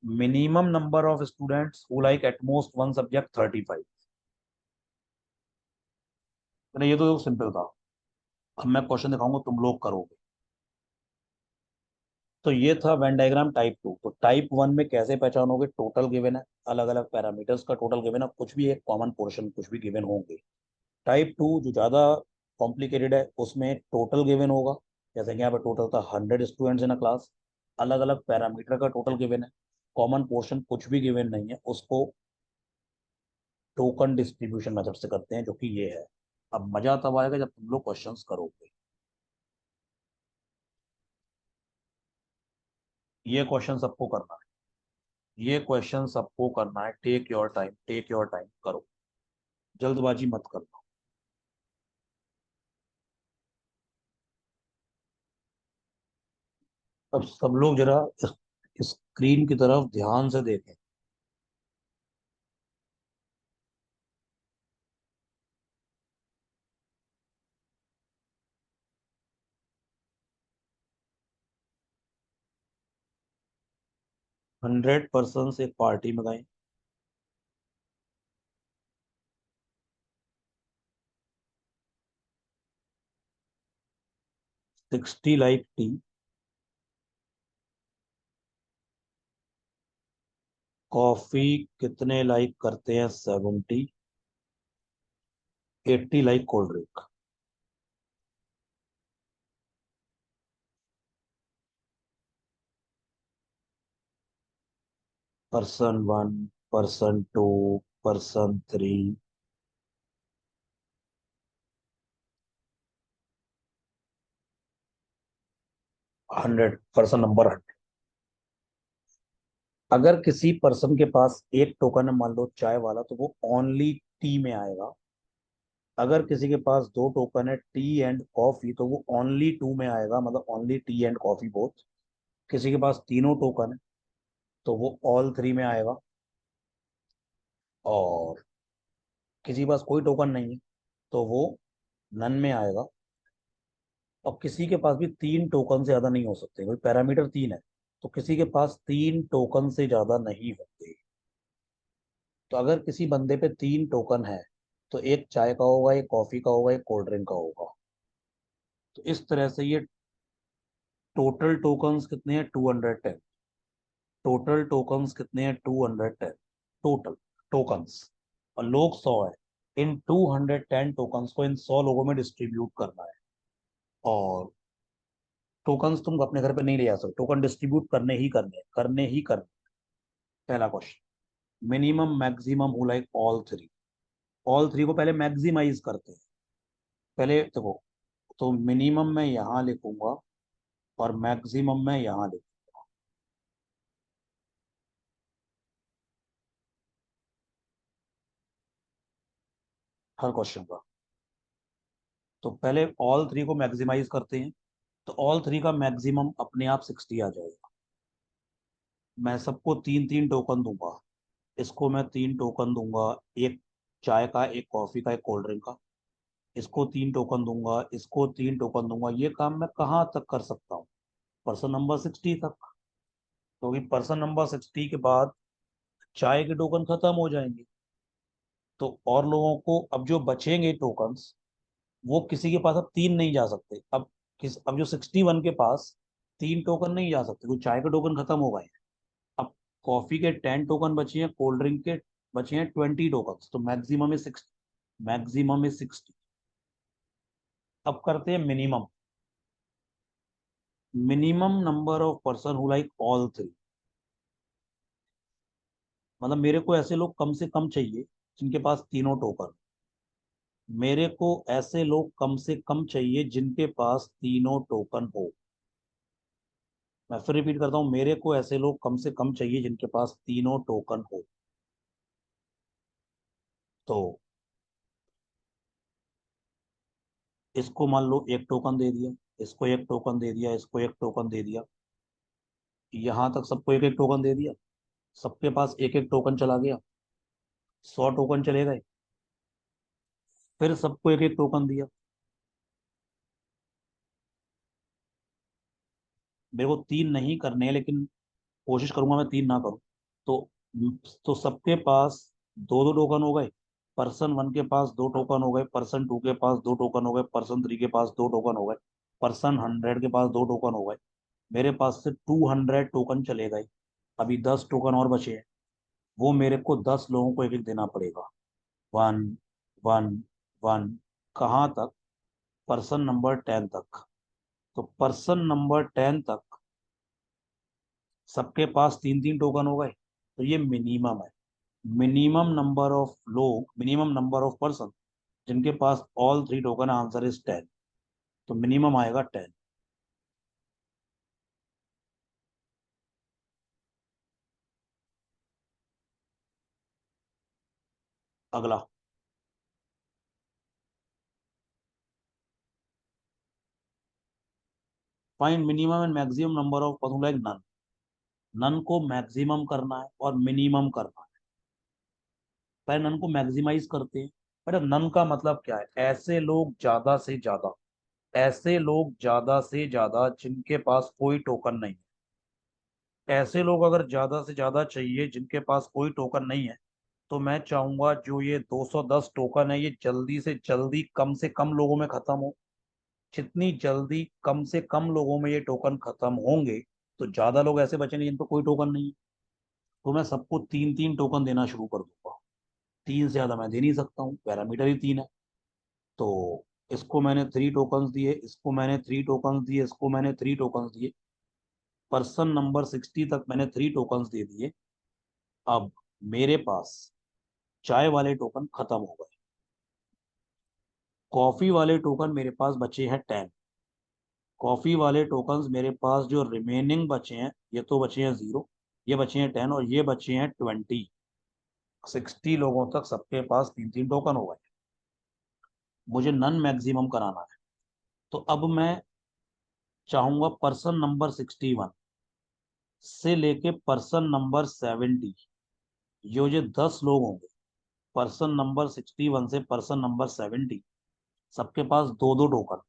minimum number of students who like at most one subject 35। तो ये तो सिंपल था। अब मैं क्वेश्चन दिखाऊंगा, तुम लोग करोगे। तो ये था वेन डायग्राम टाइप 2। तो टाइप 1 में कैसे पहचानोगे, टोटल गिवन है, अलग अलग पैरामीटर्स का टोटल गिवन है, कुछ भी एक कॉमन पोर्शन कुछ भी गिवन होंगे। टाइप 2 जो ज़्यादा कॉम्प्लिकेटेड है, उसमें टोटल गिवन होगा, जैसे कि यहाँ पे टोटल था 100 स्टूडेंट्स इन अ क्लास, अलग अलग पैरामीटर का टोटल गिवन है, कॉमन पोर्शन कुछ भी गिवन नहीं है, उसको टोकन डिस्ट्रीब्यूशन मेथड से करते हैं, जो कि ये है। अब मजा तब आएगा जब तुम लोग क्वेश्चंस करोगे। ये क्वेश्चन सबको करना है, ये क्वेश्चन सबको करना है। Take your time, take your time, करो, जल्दबाजी मत करना। अब सब लोग जरा स्क्रीन की तरफ ध्यान से देखें। 100 पर्सन एक पार्टी में गए, 60 लाइक टी, कॉफी कितने लाइक करते हैं 70, 80 like cold drink. Person 1, person 2, person 3, 100 person number 100। अगर किसी पर्सन के पास एक टोकन है, मान लो चाय वाला, तो वो ओनली टी में आएगा। अगर किसी के पास दो टोकन है टी एंड कॉफी, तो वो ओनली टू में आएगा, मतलब only T and coffee both. किसी के पास तीनों टोकन है, तो वो ऑल थ्री में आएगा। और किसी के पास कोई टोकन नहीं है, तो वो नन में आएगा। और किसी के पास भी तीन टोकन से ज्यादा नहीं हो सकते, कोई पैरामीटर तीन है, तो किसी के पास तीन टोकन से ज्यादा नहीं होते। तो अगर किसी बंदे पे तीन टोकन है, तो एक चाय का होगा, एक कॉफी का होगा, एक कोल्ड ड्रिंक का होगा। तो इस तरह से ये टोटल टोकन्स कितने हैं 210, टोटल टोकन्स कितने हैं 210, टोटल टोकन्स। और लोग 100 है, इन 210 टोकन्स को इन 100 लोगों में डिस्ट्रीब्यूट करना है। और टोकन्स तुम अपने घर पे नहीं ले जा सकते, टोकन डिस्ट्रीब्यूट करने ही करने, करने ही करने। पहला question, minimum maximum who like all three. All three को पहले मैक्सिमाइज करते हैं। पहले देखो, तो मिनिमम मैं यहाँ लिखूंगा और मैक्सिमम मैं यहाँ लिखूंगा, हर क्वेश्चन का। तो पहले ऑल थ्री को मैक्सिमाइज करते हैं। तो ऑल थ्री का मैक्सिमम अपने आप 60 आ जाएगा। मैं सबको तीन तीन टोकन दूंगा। इसको मैं तीन टोकन दूंगा, एक चाय का, एक कॉफी का, एक कोल्ड ड्रिंक का। इसको तीन टोकन दूंगा, इसको तीन टोकन दूंगा। ये काम मैं कहाँ तक कर सकता हूँ, पर्सन नंबर 60 तक। क्योंकि पर्सन नंबर 60 के बाद चाय के टोकन खत्म हो जाएंगे। तो और लोगों को अब जो बचेंगे टोकन्स, वो किसी के पास अब तीन नहीं जा सकते। अब जो 61 के पास तीन टोकन नहीं जा सकते, क्योंकि चाय के टोकन खत्म हो गए हैं। अब कॉफी के 10 टोकन बचे हैं, कोल्ड ड्रिंक के बचे हैं 20 टोकन, तो मैक्सिमम है 60, मैक्सिमम है 60। अब करते हैं minimum, minimum number of person who like all three. मतलब मेरे को ऐसे लोग कम से कम चाहिए जिनके पास तीनों टोकन। मेरे को ऐसे लोग कम से कम चाहिए जिनके पास तीनों टोकन हो। मैं फिर रिपीट करता हूं, मेरे को ऐसे लोग कम से कम चाहिए जिनके पास तीनों टोकन हो। तो इसको मान लो एक टोकन दे दिया, इसको एक टोकन दे दिया, इसको एक टोकन दे दिया, यहां तक सबको एक एक टोकन दे दिया। सबके पास एक एक टोकन चला गया, 100 टोकन चले गए। फिर सबको एक एक टोकन दिया। मेरे को तीन नहीं करने हैं, लेकिन कोशिश करूंगा मैं तीन ना करूं। तो तो सबके पास दो दो टोकन हो गए। पर्सन वन के पास दो टोकन हो गए, पर्सन टू के पास दो टोकन हो गए, पर्सन थ्री के पास दो टोकन हो गए, पर्सन 100 के पास दो टोकन हो गए। मेरे पास से 200 टोकन चले गए। अभी 10 टोकन और बचे हैं। वो मेरे को 10 लोगों को एक एक देना पड़ेगा। One one one. कहाँ तक? पर्सन नंबर 10 तक। तो पर्सन नंबर 10 तक सबके पास तीन तीन टोकन हो गए। तो ये मिनिमम है। मिनिमम नंबर ऑफ पर्सन जिनके पास all three token, answer is 10। तो मिनिमम आएगा 10। अगला, find minimum and maximum number of person like none. None को मैक्सिमम करना है और मिनिमम करना है। पहले नन को मैक्सिमाइज करते हैं। बेटा नन का मतलब क्या है? ऐसे लोग ज्यादा से ज्यादा, ऐसे लोग ज्यादा से ज्यादा जिनके पास कोई टोकन नहीं है। ऐसे लोग अगर ज्यादा से ज्यादा चाहिए जिनके पास कोई टोकन नहीं है, तो मैं चाहूंगा जो ये 210 टोकन है ये जल्दी से जल्दी कम से कम लोगों में खत्म हो। जितनी जल्दी कम से कम लोगों में ये टोकन खत्म होंगे, तो ज्यादा लोग ऐसे बचेंगे जिन पर कोई टोकन नहीं है। तो मैं सबको तीन तीन टोकन देना शुरू कर दूंगा। तीन से ज्यादा मैं दे नहीं सकता हूँ, पैरामीटर ही तीन है। तो इसको मैंने 3 टोकन्स दिए, इसको मैंने 3 टोकन्स दिए, इसको मैंने 3 टोकन्स दिए। पर्सन नंबर 60 तक मैंने 3 टोकन्स दे दिए। अब मेरे पास चाय वाले टोकन खत्म हो गए। कॉफी वाले टोकन मेरे पास बचे हैं 10। कॉफी वाले टोकन्स मेरे पास जो रिमेनिंग बचे हैं, ये तो बचे हैं 0, ये बचे हैं 10 और ये बचे हैं 20। 60 लोगों तक सबके पास तीन तीन टोकन हो गए। मुझे नन मैक्सिमम कराना है। तो अब मैं चाहूंगा पर्सन नंबर 61 से लेके पर्सन नंबर 70, ये 10 लोग होंगे। पर्सन नंबर 61 से पर्सन नंबर 70 सबके पास दो दो टोकन।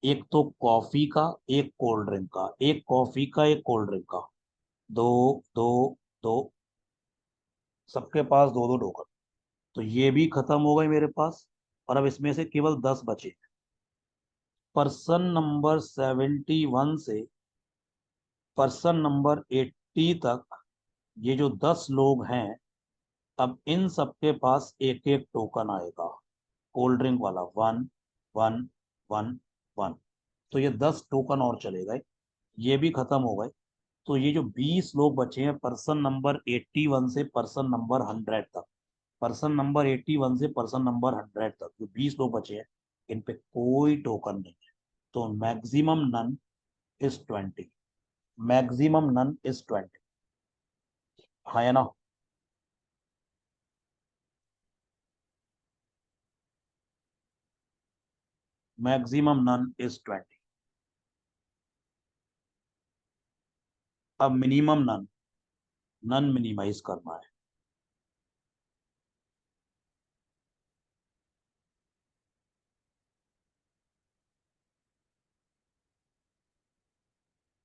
एक तो कॉफी का, एक कोल्ड ड्रिंक का, एक कॉफी का, एक कोल्ड ड्रिंक का। दो दो दो। सबके पास दो दो टोकन। तो ये भी खत्म हो गए मेरे पास। और अब इसमें से केवल 10 बचे। पर्सन नंबर 71 से पर्सन नंबर 80 तक ये जो 10 लोग हैं, अब इन सबके पास एक एक टोकन आएगा। कोल्ड ड्रिंक वाला वन वन वन वन। तो ये 10 टोकन और चले गए, ये भी खत्म हो गए। तो ये जो 20 लोग बचे हैं पर्सन नंबर 81 से पर्सन नंबर 100 तक, पर्सन नंबर 81 से पर्सन नंबर 100 तक जो 20 लोग बचे हैं, इन पे कोई टोकन नहीं है। तो maximum none is 20। Maximum none is 20। हाँ या ना? Maximum none is 20। अब मिनिमम नन, नन मिनिमाइज करना है।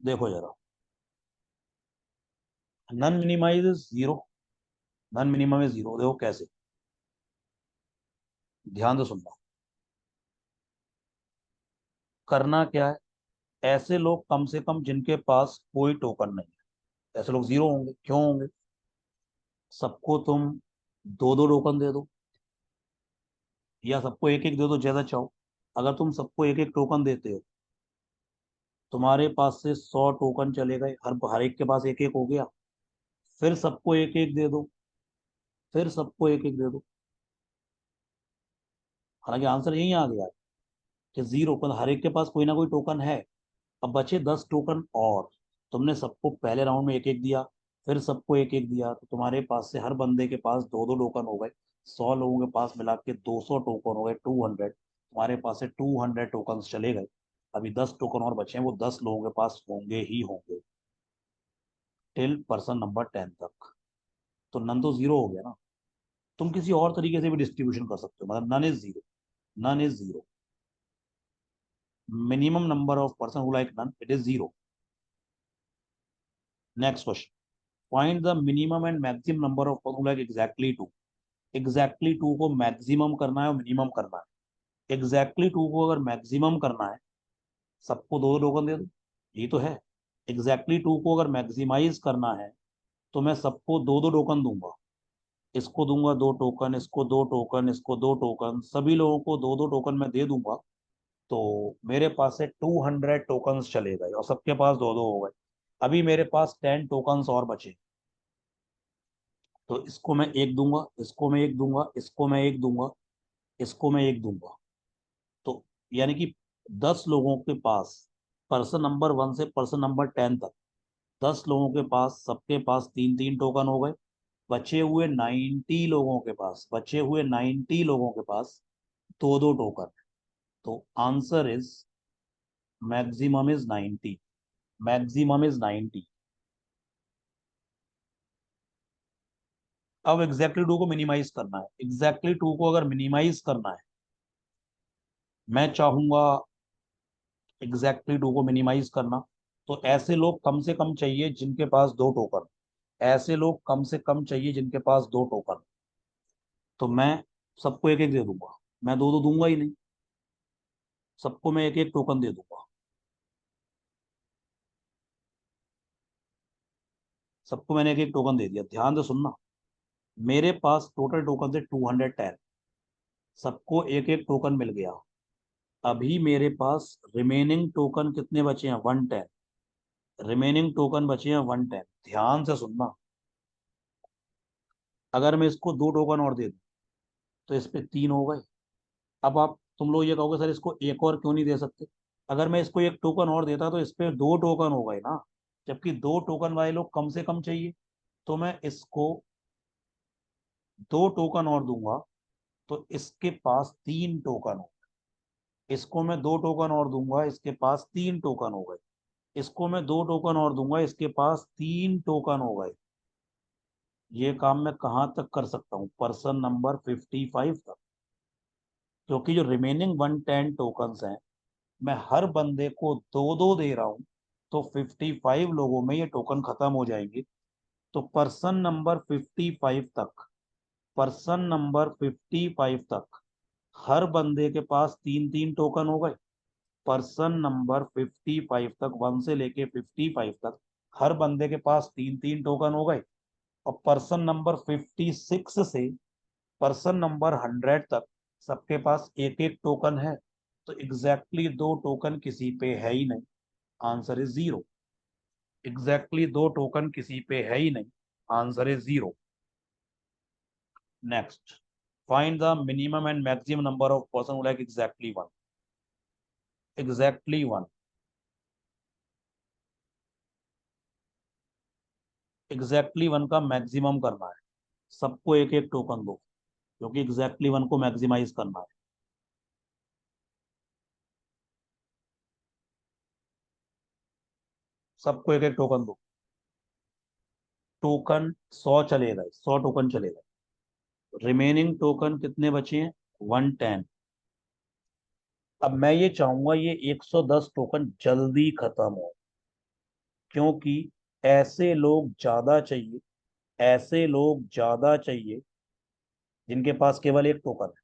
देखो जरा, none minimize is 0। None minimum is 0। देखो कैसे, ध्यान से सुनना। करना क्या है? ऐसे लोग कम से कम जिनके पास कोई टोकन नहीं है, ऐसे लोग 0 होंगे। क्यों होंगे? सबको तुम दो दो टोकन दे दो, या सबको एक एक दे दो, जैसा चाहो। अगर तुम सबको एक एक टोकन देते हो, तुम्हारे पास से 100 टोकन चले गए, हर हर एक के पास एक एक हो गया। फिर सबको एक एक दे दो, फिर सबको एक एक दे दो। हालांकि आंसर यही आ गया कि जीरो, मतलब हर एक के पास कोई ना कोई टोकन है। अब बचे 10 टोकन और। तुमने सबको पहले राउंड में एक एक दिया, फिर सबको एक एक दिया, तो तुम्हारे पास से हर बंदे के पास दो दो टोकन हो गए। 100 लोगों के पास मिला के 200 टोकन हो गए, 200। तुम्हारे पास से 200 टोकन चले गए। अभी 10 टोकन और बचे हैं, वो 10 लोगों के पास होंगे ही होंगे टिल पर्सन नंबर 10 तक। तो नन तो जीरो हो गया ना। तुम किसी और तरीके से भी डिस्ट्रीब्यूशन कर सकते हो, मतलब none is zero. None is zero. Minimum number of person who like none, it is zero. Next question, find the minimum and maximum number of person like exactly two. Exactly two को maximum करना है और minimum करना है। Exactly two को अगर maximum करना है, सबको दो दो टोकन दे दो, यही तो है। एग्जैक्टली टू को अगर मैक्सिमाइज करना है, तो मैं सबको दो दो टोकन दूंगा। इसको दूंगा 2 टोकन, इसको 2 टोकन, इसको 2 टोकन, सभी लोगों को दो दो टोकन मैं दे दूंगा। तो मेरे पास से 200 टोकन चले गए और सबके पास दो दो हो गए। अभी मेरे पास 10 टोकन और बचे। तो इसको मैं एक दूंगा, इसको मैं एक दूंगा, इसको मैं एक दूंगा, इसको मैं एक दूंगा। तो यानी कि 10 लोगों के पास, पर्सन नंबर 1 से पर्सन नंबर 10 तक, 10 लोगों के पास, सबके पास तीन तीन टोकन हो गए। बचे हुए 90 लोगों के पास दो दो टोकन। तो answer is maximum is 90। Maximum is 90। अब एग्जैक्टली टू को मिनिमाइज करना है। एग्जैक्टली टू को अगर मिनिमाइज करना है, मैं चाहूंगा एग्जैक्टली टू को मिनिमाइज करना। तो ऐसे लोग कम से कम चाहिए जिनके पास दो टोकन। ऐसे लोग कम से कम चाहिए जिनके पास दो टोकन। तो मैं सबको एक एक दे दूंगा। मैं दो दो दूंगा ही नहीं, सबको मैं एक एक टोकन दे दूंगा। सबको मैंने एक एक टोकन दे दिया। ध्यान से सुनना, मेरे पास टोटल टोकन थे 210। सबको एक एक टोकन मिल गया। अभी मेरे पास रिमेनिंग टोकन कितने बचे हैं? 110। रिमेनिंग टोकन बचे हैं 110। ध्यान से सुनना, अगर मैं इसको दो टोकन और दे दूं, तो इस पे तीन हो गए। अब आप तुम लोग ये कहोगे सर इसको एक और क्यों नहीं दे सकते? अगर मैं इसको एक टोकन और देता तो इस पे दो टोकन हो गए ना। जबकि दो टोकन वाले लोग कम से कम चाहिए। तो मैं इसको दो टोकन और दूंगा, तो इसके पास तीन टोकन हो। इसको मैं दो टोकन और दूंगा, इसके पास तीन टोकन हो गए। इसको मैं दो टोकन और दूंगा, इसके पास तीन टोकन हो गए। ये काम मैं कहाँ तक कर सकता हूँ? पर्सन नंबर 55 तक। क्योंकि जो रिमेनिंग 110 टोकन्स हैं, मैं हर बंदे को दो दो दे रहा हूँ। तो 55 लोगों में ये टोकन खत्म हो जाएंगे। तो पर्सन नंबर 55 तक हर बंदे के पास तीन तीन टोकन हो गए। पर्सन नंबर 55 तक, 1 से लेके 55 तक हर बंदे के पास तीन तीन टोकन हो गए। और पर्सन नंबर 56 से पर्सन नंबर 100 तक सबके पास एक एक टोकन है। तो एग्जैक्टली दो टोकन किसी पे है ही नहीं। Answer is zero. एग्जैक्टली दो टोकन किसी पे है ही नहीं। Answer is zero. Next, find the minimum and maximum number of person like exactly one. Exactly one. Exactly one का मैक्सिमम करना है। सबको एक एक टोकन दो, क्योंकि एग्जैक्टली वन को मैक्सिमाइज करना है। सबको एक एक टोकन दो। टोकन 100 चले गए, 100 टोकन चले गए। रिमेनिंग टोकन कितने बचे हैं? 110। अब मैं ये चाहूंगा ये 110 टोकन जल्दी खत्म हो, क्योंकि ऐसे लोग ज्यादा चाहिए। ऐसे लोग ज्यादा चाहिए जिनके पास केवल एक टोकन है।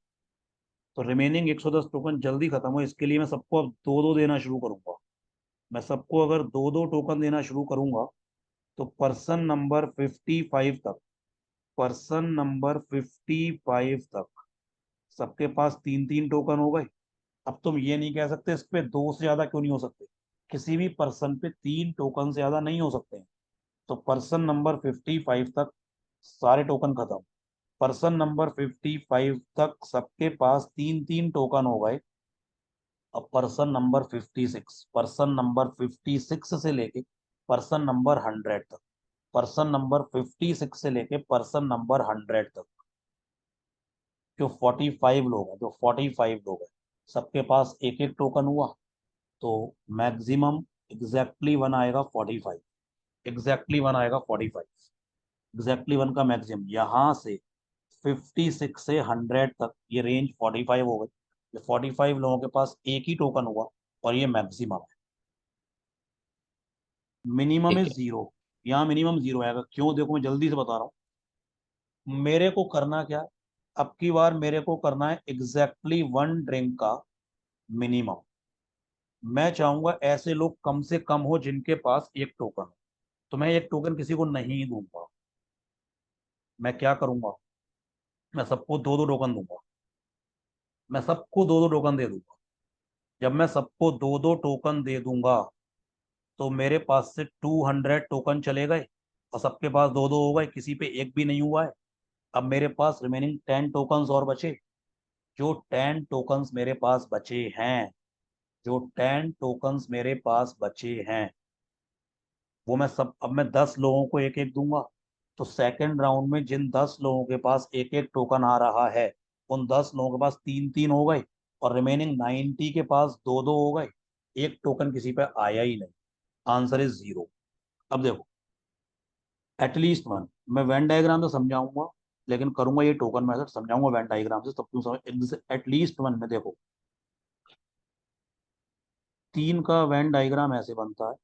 तो रिमेनिंग 110 टोकन जल्दी खत्म हो, इसके लिए मैं सबको अब दो दो देना शुरू करूंगा। मैं सबको अगर दो दो टोकन देना शुरू करूंगा, तो पर्सन नंबर 55 तक सबके पास तीन तीन टोकन हो गए। अब तुम ये नहीं कह सकते इस पे दो से ज्यादा क्यों नहीं हो सकते। किसी भी पर्सन पे तीन टोकन से ज्यादा नहीं हो सकते हैं। तो पर्सन नंबर 55 तक सारे टोकन खत्म। पर्सन नंबर 55 तक सबके पास तीन तीन टोकन हो गए। अब पर्सन नंबर 56 से लेके पर्सन नंबर 100 तक, पर्सन नंबर 56 से लेके पर्सन नंबर 100 तक जो 45 लोग हैं सबके पास एक एक टोकन हुआ। तो मैक्सिमम एग्जैक्टली वन आएगा 45, एग्जैक्टली वन आएगा 45, एग्जैक्टली वन का मैक्सिमम यहाँ से 56 से 100 तक ये रेंज 45 हो गई। ये 45 लोगों के पास एक ही टोकन हुआ और ये मैक्सिमम है। मिनिमम ठीक इज है। जीरो। यहाँ मिनिमम जीरो आएगा, क्यों? देखो मैं जल्दी से बता रहा हूँ। मेरे को करना क्या है, अब की बार मेरे को करना है एग्जैक्टली वन ड्रिंक का मिनिमम। मैं चाहूंगा ऐसे लोग कम से कम हो जिनके पास एक टोकन हो। तो मैं एक टोकन किसी को नहीं दूंगा। मैं क्या करूंगा, मैं सबको दो दो टोकन दूंगा। मैं सबको दो दो टोकन दे दूंगा। जब मैं सबको दो दो टोकन दे दूंगा तो मेरे पास से 200 टोकन चले गए और सबके पास दो दो हो गए, किसी पे एक भी नहीं हुआ है। अब मेरे पास रिमेनिंग 10 टोकन्स और बचे। जो 10 टोकन्स मेरे पास बचे हैं, जो 10 टोकन्स मेरे पास बचे हैं, वो मैं सब, अब मैं 10 लोगों को एक एक दूंगा। तो सेकंड राउंड में जिन 10 लोगों के पास एक एक टोकन आ रहा है, उन 10 लोगों के पास तीन तीन हो गए और रिमेनिंग 90 के पास दो दो हो गए। एक टोकन किसी पे आया ही नहीं। Answer is zero. अब देखो, एटलीस्ट वन, मैं वेन डायग्राम से समझाऊंगा, लेकिन करूंगा ये टोकन मेथड, समझाऊंगा वेन डायग्राम से, तब तुम समझ। एटलीस्ट वन में देखो, तीन का वेन डायग्राम ऐसे बनता है।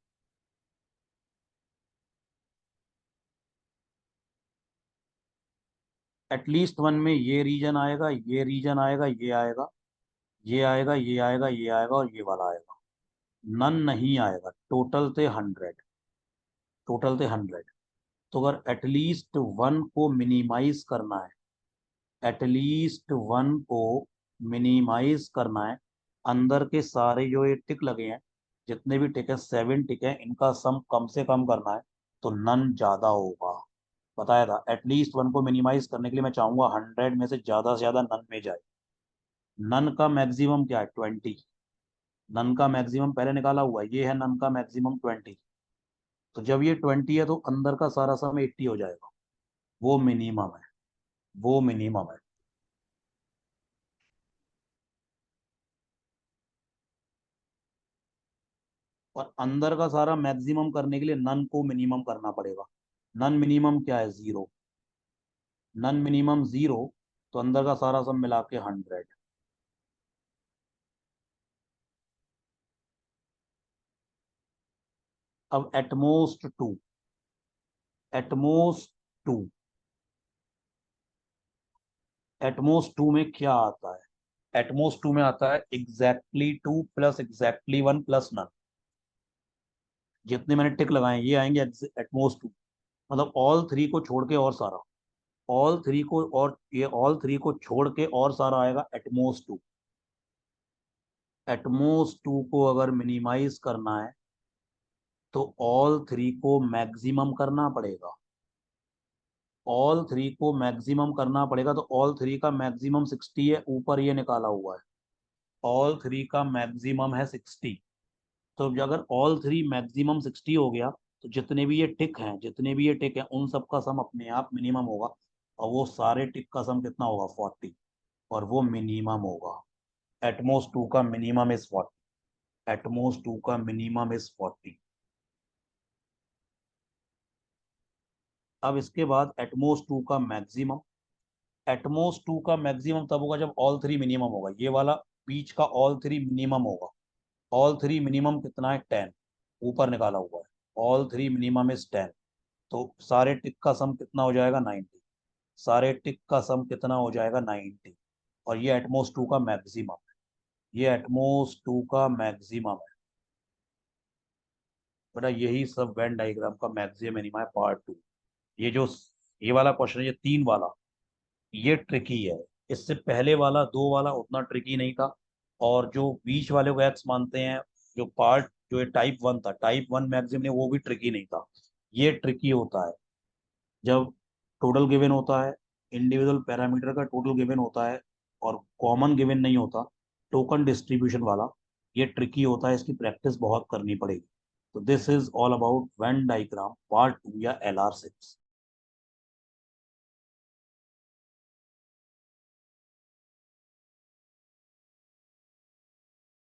एटलीस्ट वन में ये रीजन आएगा, ये रीजन आएगा, ये आएगा, ये आएगा, ये आएगा, ये आएगा और ये वाला आएगा। नन नहीं आएगा। टोटल थे 100, टोटल थे 100। तो अगर एटलीस्ट वन को मिनिमाइज करना है, एटलीस्ट वन को मिनिमाइज करना है, अंदर के सारे जो ये टिक लगे हैं, जितने भी टिक है 7 टिक है, इनका सम कम से कम करना है। तो नन ज्यादा होगा। बताया था एटलीस्ट वन को मिनिमाइज करने के लिए मैं चाहूंगा 100 में से ज्यादा नन में जाए। नन का मैक्सिमम क्या है? 20। नन का मैक्सिमम पहले निकाला हुआ है, ये है नन का मैक्सिमम 20। तो जब ये 20 है तो अंदर का सारा सम 80 हो जाएगा। वो मिनिमम है, वो मिनिमम है। और अंदर का सारा मैक्सिमम करने के लिए नन को मिनिमम करना पड़ेगा। नन मिनिमम क्या है? जीरो। नन मिनिमम जीरो, तो अंदर का सारा सम मिला के 100। अब at most two, at most two, at most two में क्या आता है? एटमोस्ट टू में आता है exactly two plus exactly one plus none. जितने मैंने टिक लगाए हैं, ये आएंगे एटमोस्ट टू। मतलब ऑल थ्री को छोड़ के और सारा, ऑल थ्री को, और ये ऑल थ्री को छोड़ के और सारा आएगा एटमोस्ट टू। एटमोस्ट टू को अगर मिनिमाइज करना है तो ऑल थ्री को मैक्सिमम करना पड़ेगा। ऑल थ्री को मैक्सिमम करना पड़ेगा, तो ऑल थ्री का मैक्सिमम 60 है, ऊपर ये निकाला हुआ है। ऑल थ्री का मैक्सिमम है 60। तो अगर ऑल थ्री मैक्सिमम 60 हो गया, तो जितने भी ये टिक हैं, जितने भी ये टिक हैं, उन सब का सम अपने आप मिनिमम होगा। और वो सारे टिक का सम कितना होगा? 40। और वो मिनिमम होगा। एटमोस्ट टू का मिनिमम इज 40। एटमोस्ट टू का मिनिमम इज 40। अब इसके बाद एटमोस्ट टू का मैक्सिमम। एटमोस्ट टू का मैक्सिमम तब होगा जब ऑल थ्री मिनिमम होगा। ये वाला बीच का ऑल थ्री मिनिमम होगा। ऑल थ्री मिनिमम कितना है? 10। ऊपर निकाला हुआ है। All three minimum is 10। तो सारे टिक का सम कितना हो जाएगा? 90। सारे टिक का सम कितना हो जाएगा? 90। और ये एटमोस्ट टू का मैक्सिमम है। ये एटमोस्ट टू का मैक्सिमम है। बेटा यही सब वेन डायग्राम का मैक्सिमम मिनिमम है, पार्ट टू। ये जो ये वाला क्वेश्चन है, ये तीन वाला, ये ट्रिकी है। इससे पहले वाला दो वाला उतना ट्रिकी नहीं था। और जो बीच वाले को एक्स मानते हैं, जो पार्ट, जो ये टाइप वन था, टाइप वन मैक्सिमम ने, वो भी ट्रिकी नहीं था। ये ट्रिकी होता है जब टोटल गिवन होता है, इंडिविजुअल पैरामीटर का टोटल गिवन होता है और कॉमन गिवन नहीं होता, टोकन डिस्ट्रीब्यूशन वाला। ये ट्रिकी होता है, इसकी प्रैक्टिस बहुत करनी पड़ेगी। तो this is all about Venn diagram part 2 या LR6।